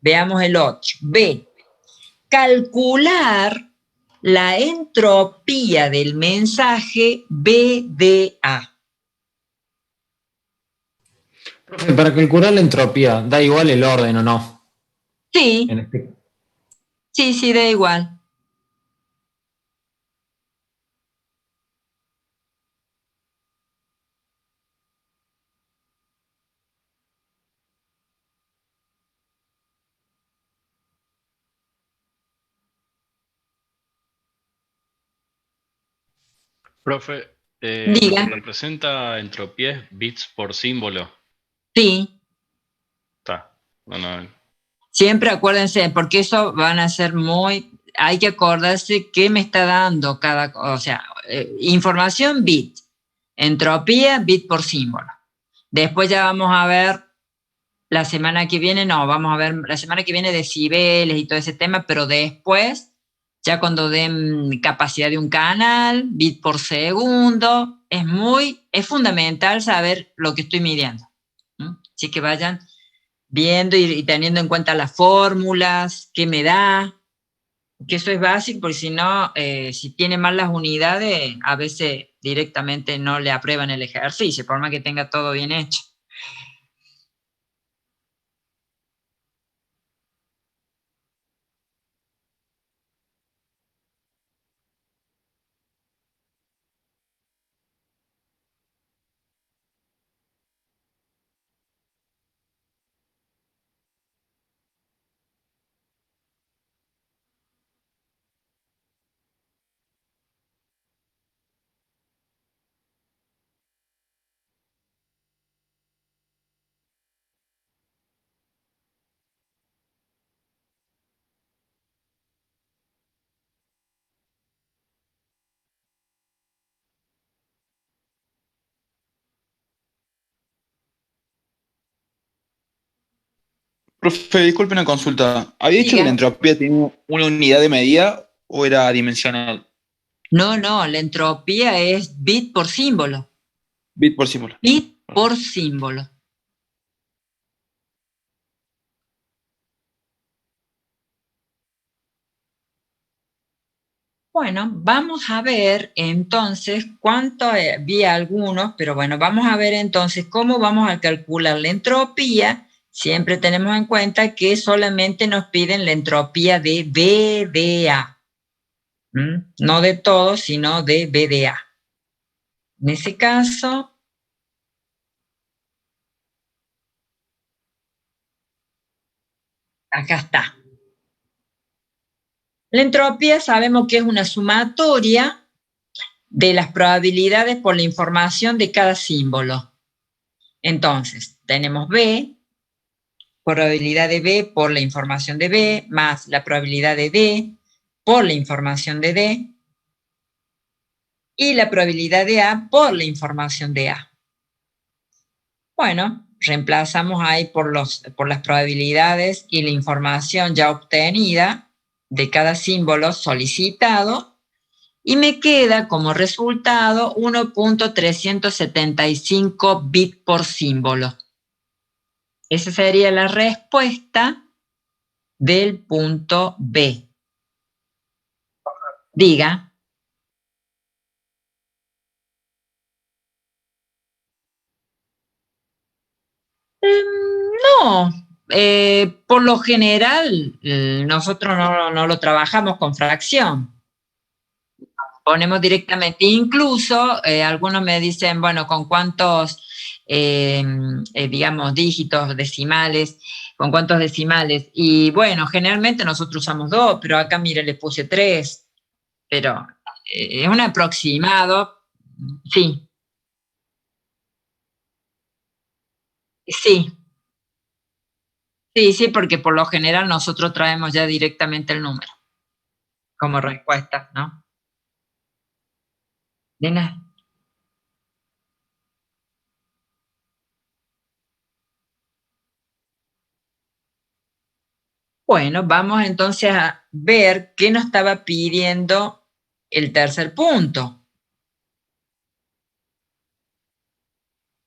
Veamos el 8. B. Calcular la entropía del mensaje BDA. Profe, para calcular la entropía, ¿da igual el orden o no? Sí, sí, da igual. Profe, Diga. lo que representa entropía es bits por símbolo. Sí. Está. No. Siempre acuérdense, porque eso van a ser muy... Hay que acordarse qué me está dando cada... O sea, información bit. Entropía bit por símbolo. Después ya vamos a ver la semana que viene, vamos a ver la semana que viene decibeles y todo ese tema, pero después, ya cuando den capacidad de un canal, bit por segundo, es fundamental saber lo que estoy midiendo. Así que vayan viendo y teniendo en cuenta las fórmulas, qué me da, que eso es básico, porque si no, si tiene mal las unidades, a veces directamente no le aprueban el ejercicio, por más que tenga todo bien hecho. Profe, disculpe una consulta. ¿Había dicho que la Diga. entropía tenía una unidad de medida o era dimensional? No, la entropía es bit por símbolo. Bit por símbolo. Bit por símbolo. Bueno, vamos a ver entonces cuánto, vi algunos, pero bueno, vamos a ver entonces cómo vamos a calcular la entropía. Siempre tenemos en cuenta que solamente nos piden la entropía de BDA. No de todo, sino de BDA. En ese caso, acá está. La entropía sabemos que es una sumatoria de las probabilidades por la información de cada símbolo. Entonces, tenemos B, probabilidad de B por la información de B, más la probabilidad de D por la información de D, y la probabilidad de A por la información de A. Bueno, reemplazamos ahí por las probabilidades y la información ya obtenida de cada símbolo solicitado, y me queda como resultado 1.375 bits por símbolo. Esa sería la respuesta del punto B. Diga. No, por lo general nosotros no lo trabajamos con fracción. Ponemos directamente, incluso algunos me dicen, bueno, ¿con cuántos, digamos, dígitos decimales? ¿Con cuántos decimales? Y bueno, generalmente nosotros usamos 2, pero acá, mire, le puse 3, pero es un aproximado, sí, sí, sí, porque por lo general nosotros traemos ya directamente el número como respuesta, ¿no? Nena. Bueno, vamos entonces a ver qué nos estaba pidiendo el tercer punto.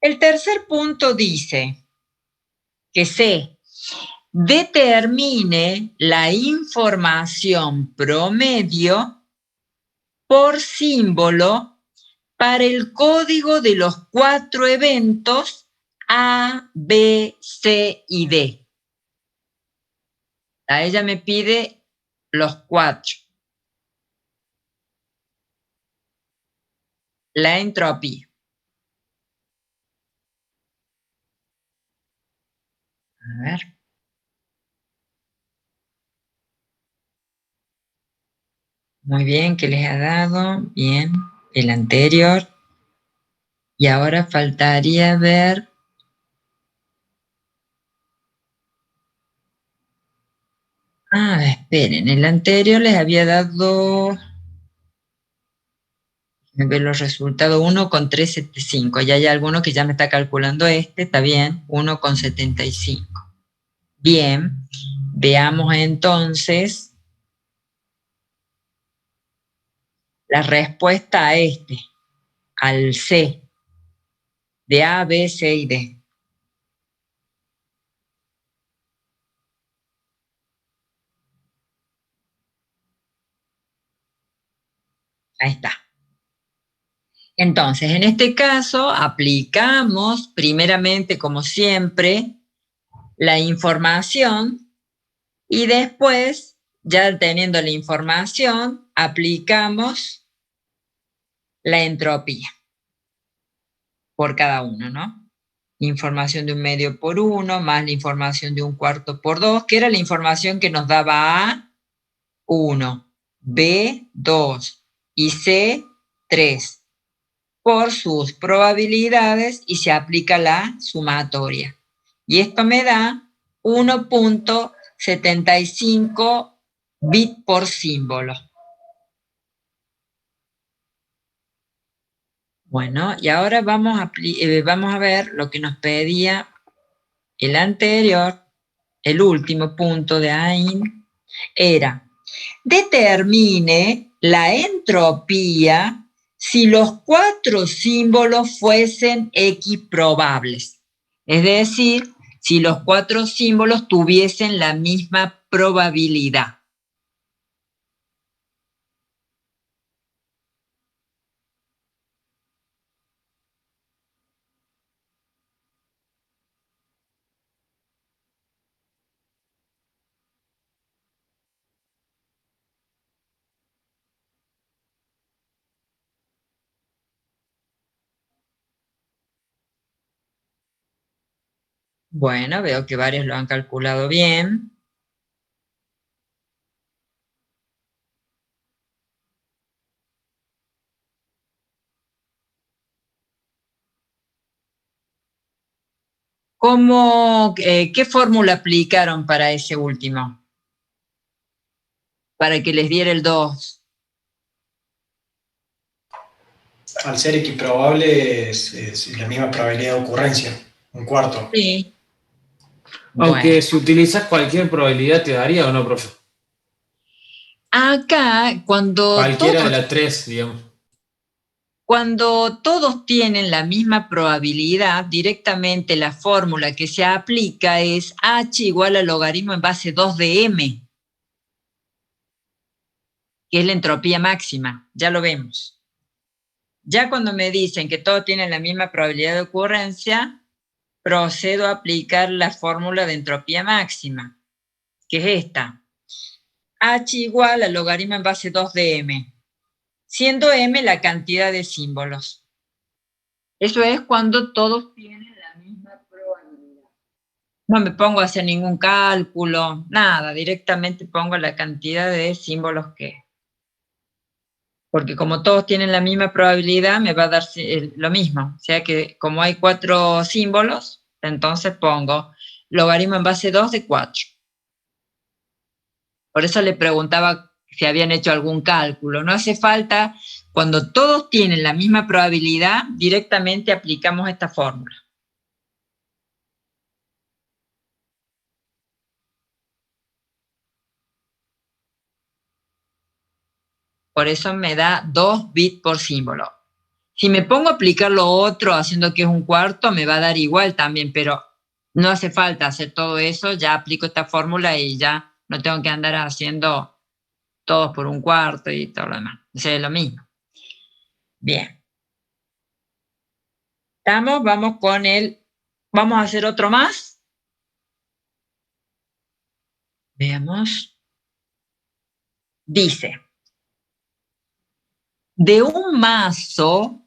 El tercer punto dice que se determine la información promedio por símbolo para el código de los 4 eventos A, B, C y D. A ella me pide los 4. La entropía. A ver. Muy bien, ¿qué les ha dado? Bien, el anterior. Y ahora faltaría ver. Esperen, el anterior les había dado. Me ve los resultados, 1,375. Ya hay alguno que ya me está calculando está bien, 1,75. Bien, veamos entonces la respuesta a al C, de A, B, C y D. Ahí está. Entonces, en este caso, aplicamos primeramente, como siempre, la información y después, ya teniendo la información, aplicamos la entropía por cada uno, ¿no? Información de 1/2 por 1, más la información de 1/4 por 2, que era la información que nos daba A, 1, B, 2 y C, 3, por sus probabilidades y se aplica la sumatoria. Y esto me da 1,75 bit por símbolo. Bueno, y ahora vamos a ver lo que nos pedía el anterior, el último punto de AIN, era determine la entropía si los 4 símbolos fuesen X probables. Es decir, si los 4 símbolos tuviesen la misma probabilidad. Bueno, veo que varios lo han calculado bien. ¿Qué fórmula aplicaron para ese último? Para que les diera el 2. Al ser equiprobable es la misma probabilidad de ocurrencia, 1/4. Sí. Aunque Bueno. si utilizas cualquier probabilidad, ¿te daría o no, profe? Acá, cualquiera de las 3, digamos. Cuando todos tienen la misma probabilidad, directamente la fórmula que se aplica es h igual al logaritmo en base 2 de m, que es la entropía máxima, ya lo vemos. Ya cuando me dicen que todos tienen la misma probabilidad de ocurrencia, procedo a aplicar la fórmula de entropía máxima, que es esta. H igual al logaritmo en base 2 de m, siendo m la cantidad de símbolos. Eso es cuando todos tienen la misma probabilidad. No me pongo a hacer ningún cálculo, nada, directamente pongo la cantidad de símbolos que es. Porque como todos tienen la misma probabilidad, me va a dar lo mismo. O sea que como hay 4 símbolos, entonces pongo logaritmo en base 2 de 4. Por eso le preguntaba si habían hecho algún cálculo. No hace falta Cuando todos tienen la misma probabilidad, directamente aplicamos esta fórmula. Por eso me da 2 bits por símbolo. Si me pongo a aplicar lo otro haciendo que es un cuarto, me va a dar igual también, pero no hace falta hacer todo eso, ya aplico esta fórmula y ya no tengo que andar haciendo todos por un cuarto y todo lo demás. O sea, es lo mismo. Bien. Estamos, vamos con el... Vamos a hacer otro más. Veamos. Dice, de un mazo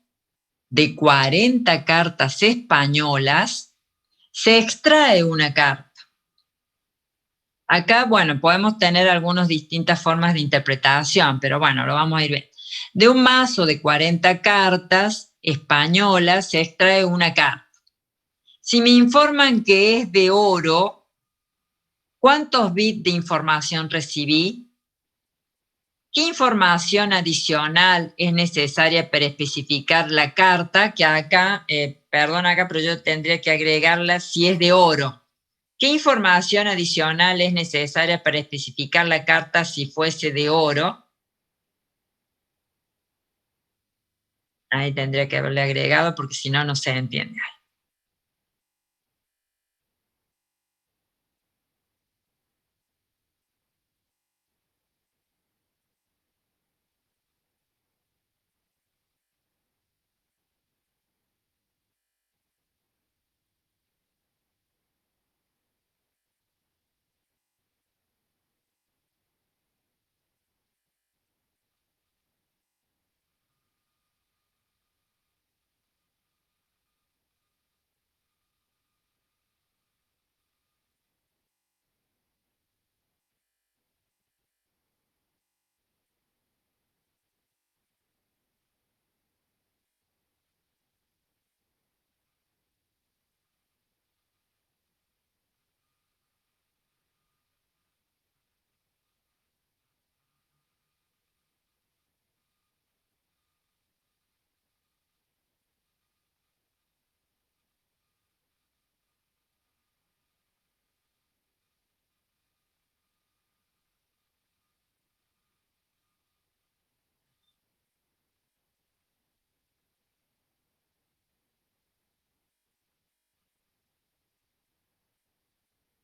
de 40 cartas españolas, se extrae una carta. Acá, bueno, podemos tener algunas distintas formas de interpretación, pero bueno, lo vamos a ir viendo. De un mazo de 40 cartas españolas se extrae una carta. Si me informan que es de oro, ¿cuántos bits de información recibí? ¿Qué información adicional es necesaria para especificar la carta? Que acá, perdón acá, pero yo tendría que agregarla si es de oro. ¿Qué información adicional es necesaria para especificar la carta si fuese de oro? Ahí tendría que haberle agregado porque si no, no se entiende.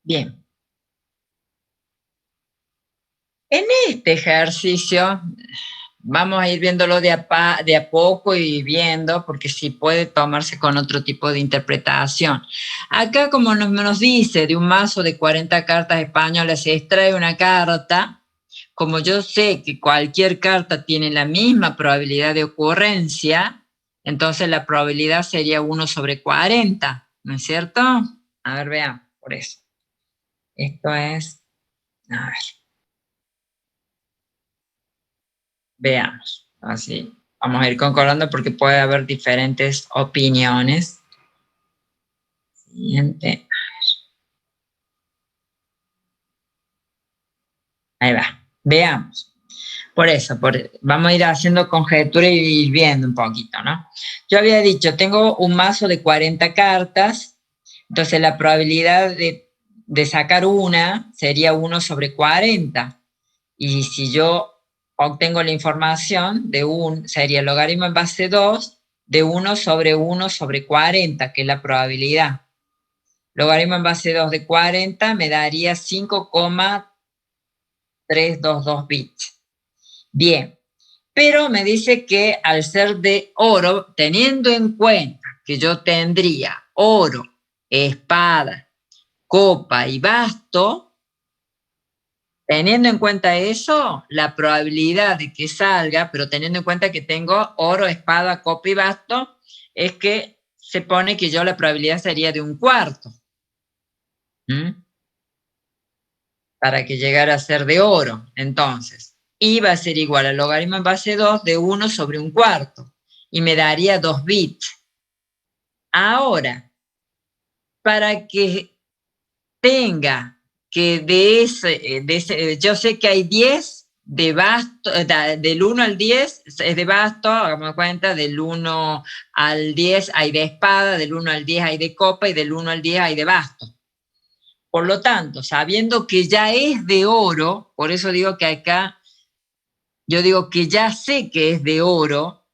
Bien. En este ejercicio vamos a ir viéndolo de a poco y viendo, porque sí puede tomarse con otro tipo de interpretación. Acá, como nos dice, de un mazo de 40 cartas españolas se extrae una carta. Como yo sé que cualquier carta tiene la misma probabilidad de ocurrencia, entonces la probabilidad sería 1/40, ¿no es cierto? A ver, veamos, por eso. Esto es, a ver. Veamos, así vamos a ir concordando porque puede haber diferentes opiniones. Siguiente. Ahí va, veamos. Por eso, vamos a ir haciendo conjetura y ir viendo un poquito, ¿no? Yo había dicho, tengo un mazo de 40 cartas, entonces la probabilidad de sacar una sería 1/40. Y si yo obtengo la información sería el logaritmo en base 2 de 1/1/40, que es la probabilidad. Logaritmo en base 2 de 40 me daría 5,322 bits. Bien, pero me dice que al ser de oro, teniendo en cuenta que yo tendría oro, espada, copa y basto, teniendo en cuenta eso, la probabilidad de que salga, pero teniendo en cuenta que tengo oro, espada, copa y basto, es que se pone que yo la probabilidad sería de 1/4. Para que llegara a ser de oro. Entonces, iba a ser igual al logaritmo en base 2 de 1/1/4. Y me daría 2 bits. Ahora, para que tenga que yo sé que hay 10 de basto, del 1 al 10 es de basto, hagamos cuenta, del 1 al 10 hay de espada, del 1 al 10 hay de copa y del 1 al 10 hay de basto. Por lo tanto, sabiendo que ya es de oro, por eso digo que acá, yo digo que ya sé que es de oro,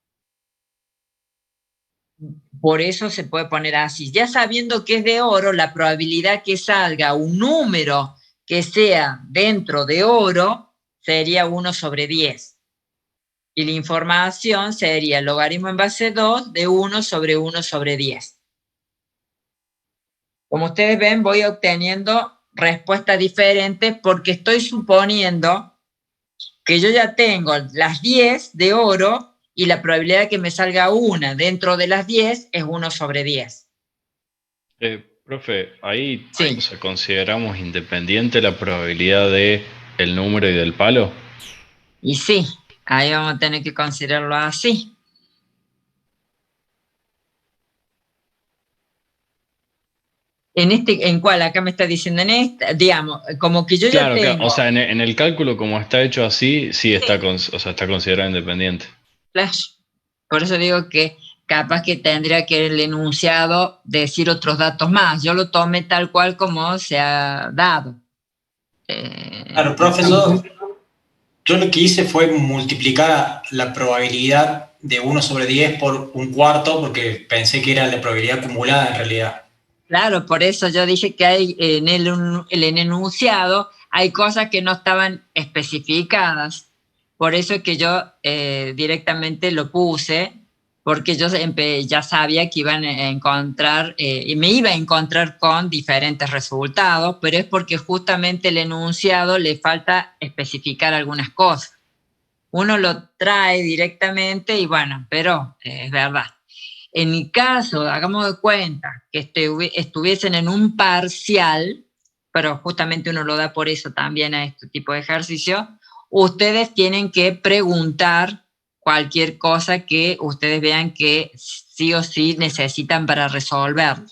por eso se puede poner así. Ya sabiendo que es de oro, la probabilidad que salga un número que sea dentro de oro sería 1 sobre 10. Y la información sería el logaritmo en base 2 de 1 sobre 1 sobre 10. Como ustedes ven, voy obteniendo respuestas diferentes porque estoy suponiendo que yo ya tengo las 10 de oro y la probabilidad de que me salga una dentro de las 10 es 1 sobre 10. Profe, ahí Sí. o sea, consideramos independiente la probabilidad de el número y del palo. Y sí, ahí vamos a tener que considerarlo así. ¿En cuál? Acá me está diciendo en esta, digamos, como que yo Claro, ya tengo. claro. O sea, en el cálculo como está hecho así, sí está, o sea, está considerado independiente. Flash. Por eso digo que capaz que tendría que el enunciado decir otros datos más. Yo lo tomé tal cual como se ha dado. Claro, profesor, yo lo que hice fue multiplicar la probabilidad de 1 sobre 10 por un cuarto, porque pensé que era la probabilidad acumulada en realidad. Claro, por eso yo dije que hay en el enunciado hay cosas que no estaban especificadas. Por eso es que yo directamente lo puse, porque yo ya sabía que iban a encontrar, y me iba a encontrar con diferentes resultados, pero es porque justamente el enunciado le falta especificar algunas cosas. Uno lo trae directamente y bueno, pero es verdad. En mi caso, hagamos de cuenta que estuviesen en un parcial, pero justamente uno lo da por eso también a este tipo de ejercicio, ustedes tienen que preguntar cualquier cosa que ustedes vean que sí o sí necesitan para resolverlo.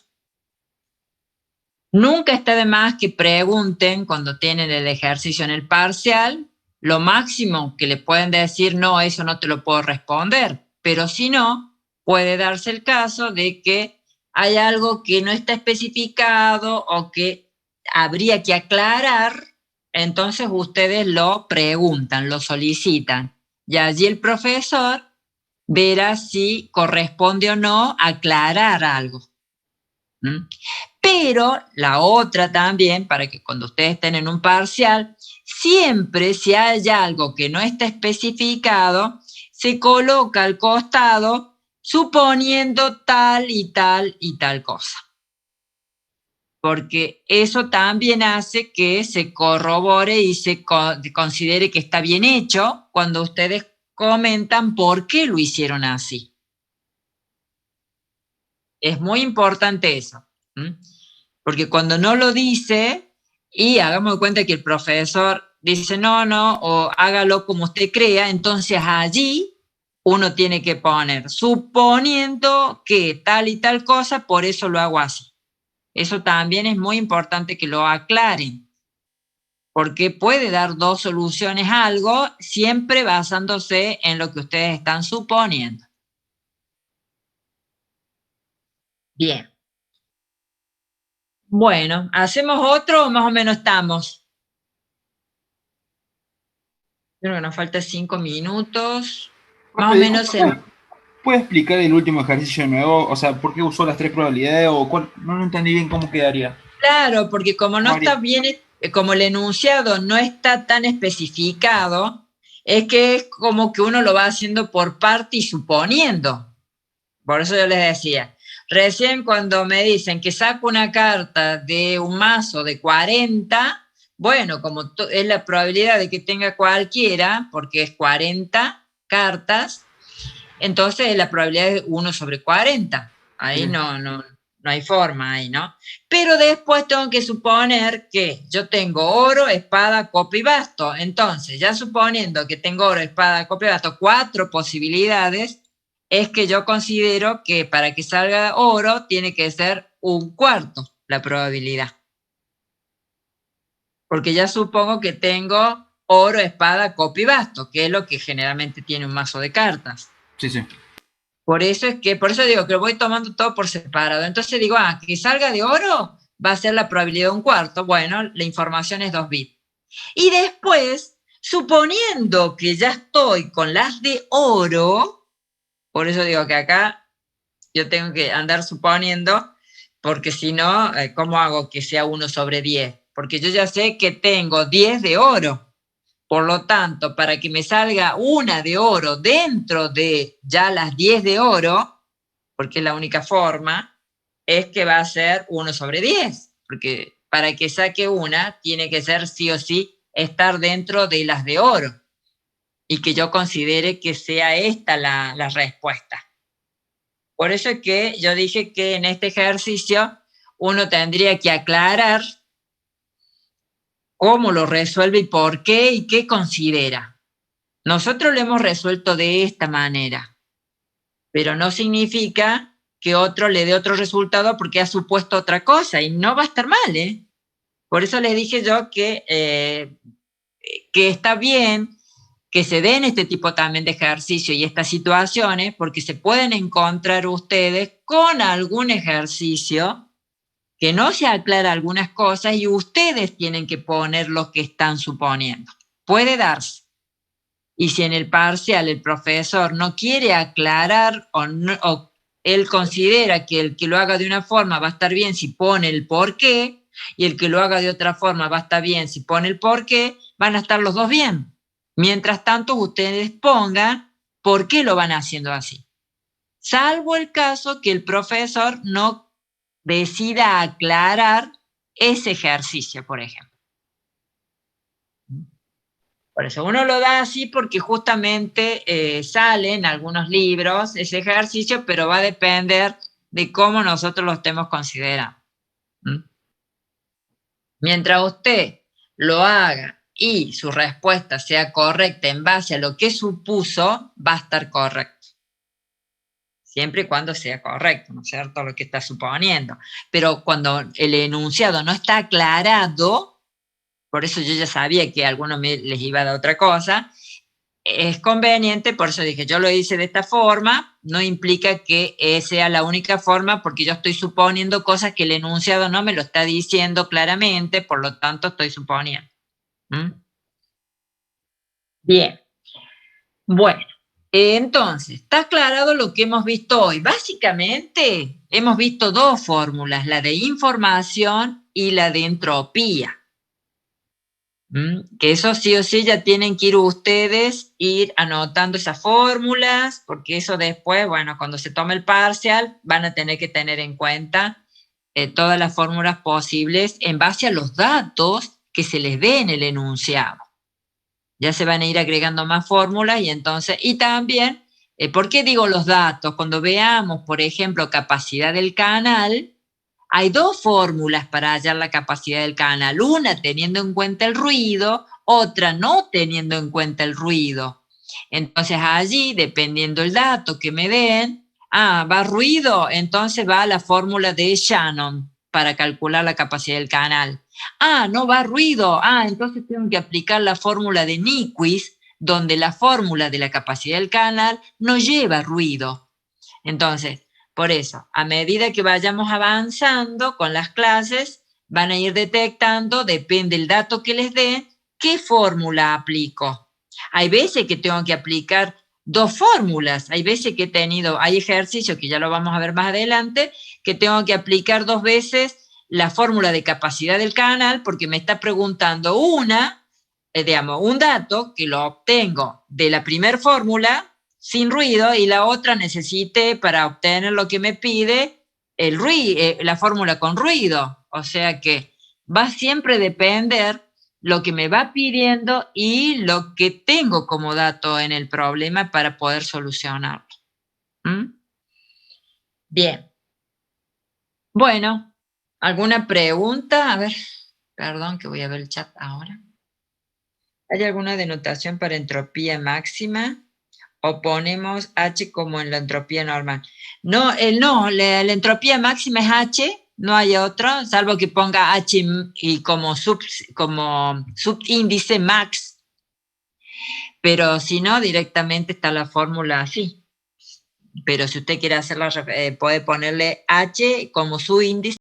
Nunca está de más que pregunten cuando tienen el ejercicio en el parcial. Lo máximo que le pueden decir, no, eso no te lo puedo responder, pero si no, puede darse el caso de que hay algo que no está especificado o que habría que aclarar, entonces ustedes lo preguntan, lo solicitan, y allí el profesor verá si corresponde o no aclarar algo. ¿Mm? Pero la otra también, para que cuando ustedes estén en un parcial, siempre si hay algo que no está especificado, se coloca al costado suponiendo tal y tal y tal cosa. Porque eso también hace que se corrobore y se considere que está bien hecho cuando ustedes comentan por qué lo hicieron así. Es muy importante eso. Porque cuando no lo dice, y hagamos de cuenta que el profesor dice no, o hágalo como usted crea, entonces allí uno tiene que poner, suponiendo que tal y tal cosa, por eso lo hago así. Eso también es muy importante que lo aclaren, porque puede dar dos soluciones a algo, siempre basándose en lo que ustedes están suponiendo. Bien. Bueno, ¿hacemos otro o más o menos estamos? Creo que nos falta 5 minutos. Más o menos. ¿Puede explicar el último ejercicio nuevo? O sea, ¿por qué usó las 3 probabilidades? O cuál? No entendí bien cómo quedaría. Claro, porque como no está bien, como el enunciado no está tan especificado, es que es como que uno lo va haciendo por parte y suponiendo. Por eso yo les decía, recién cuando me dicen que saco una carta de un mazo de 40, bueno, como es la probabilidad de que tenga cualquiera, porque es 40 cartas, entonces es la probabilidad de 1 sobre 40. Ahí no hay forma, ahí, ¿no? Pero después tengo que suponer que yo tengo oro, espada, copa y basto. Entonces, ya suponiendo que tengo oro, espada, copa y basto, 4 posibilidades, es que yo considero que para que salga oro tiene que ser un cuarto la probabilidad. Porque ya supongo que tengo oro, espada, copa y basto, que es lo que generalmente tiene un mazo de cartas. Sí, sí. Por eso digo que lo voy tomando todo por separado. Entonces digo, que salga de oro va a ser la probabilidad de un cuarto. Bueno, la información es 2 bits. Y después, suponiendo que ya estoy con las de oro, por eso digo que acá yo tengo que andar suponiendo, porque si no, ¿cómo hago que sea 1/10? Porque yo ya sé que tengo 10 de oro. Por lo tanto, para que me salga una de oro dentro de ya las 10 de oro, porque es la única forma, es que va a ser 1/10. Porque para que saque una, tiene que ser sí o sí estar dentro de las de oro. Y que yo considere que sea esta la respuesta. Por eso es que yo dije que en este ejercicio uno tendría que aclarar cómo lo resuelve y por qué y qué considera. Nosotros lo hemos resuelto de esta manera, pero no significa que otro le dé otro resultado porque ha supuesto otra cosa y no va a estar mal, ¿eh? Por eso les dije yo que está bien que se den este tipo también de ejercicio y estas situaciones porque se pueden encontrar ustedes con algún ejercicio que no se aclara algunas cosas y ustedes tienen que poner lo que están suponiendo. Puede darse. Y si en el parcial el profesor no quiere aclarar o él considera que el que lo haga de una forma va a estar bien si pone el por qué, y el que lo haga de otra forma va a estar bien si pone el por qué, van a estar los dos bien. Mientras tanto, ustedes pongan por qué lo van haciendo así. Salvo el caso que el profesor no decida aclarar ese ejercicio, por ejemplo. Por eso uno lo da así porque justamente sale en algunos libros ese ejercicio, pero va a depender de cómo nosotros lo estemos considerando. Mientras usted lo haga y su respuesta sea correcta en base a lo que supuso, va a estar correcto. Siempre y cuando sea correcto, ¿no es cierto? Lo que está suponiendo. Pero cuando el enunciado no está aclarado, por eso yo ya sabía que a algunos les iba a dar otra cosa, es conveniente, por eso dije, yo lo hice de esta forma, no implica que sea la única forma, porque yo estoy suponiendo cosas que el enunciado no me lo está diciendo claramente, por lo tanto estoy suponiendo. Bien. Bueno. Entonces, está aclarado lo que hemos visto hoy. Básicamente, hemos visto 2 fórmulas, la de información y la de entropía. Que eso sí o sí ya tienen que ir anotando esas fórmulas, porque eso después, bueno, cuando se tome el parcial, van a tener que tener en cuenta todas las fórmulas posibles en base a los datos que se les dé en el enunciado. Ya se van a ir agregando más fórmulas y también, ¿por qué digo los datos? Cuando veamos, por ejemplo, capacidad del canal, hay 2 fórmulas para hallar la capacidad del canal. Una teniendo en cuenta el ruido, otra no teniendo en cuenta el ruido. Entonces allí, dependiendo el dato que me den, va ruido, entonces va la fórmula de Shannon para calcular la capacidad del canal. No va ruido, entonces tengo que aplicar la fórmula de Nyquist, donde la fórmula de la capacidad del canal no lleva ruido. Entonces, por eso, a medida que vayamos avanzando con las clases, van a ir detectando, depende del dato que les dé, qué fórmula aplico. Hay veces que tengo que aplicar 2 fórmulas, hay veces que hay ejercicios que ya lo vamos a ver más adelante, que tengo que aplicar 2 veces la fórmula de capacidad del canal porque me está preguntando un dato que lo obtengo de la primera fórmula sin ruido y la otra necesite para obtener lo que me pide la fórmula con ruido. O sea que va siempre a depender lo que me va pidiendo y lo que tengo como dato en el problema para poder solucionarlo. Bien. Bueno, ¿alguna pregunta? A ver, perdón que voy a ver el chat ahora. ¿Hay alguna denotación para entropía máxima? ¿O ponemos H como en la entropía normal? No, la entropía máxima es H, no hay otro, salvo que ponga H y como subíndice max, Pero si no, directamente está la fórmula así. Pero si usted quiere hacerla, puede ponerle H como su índice.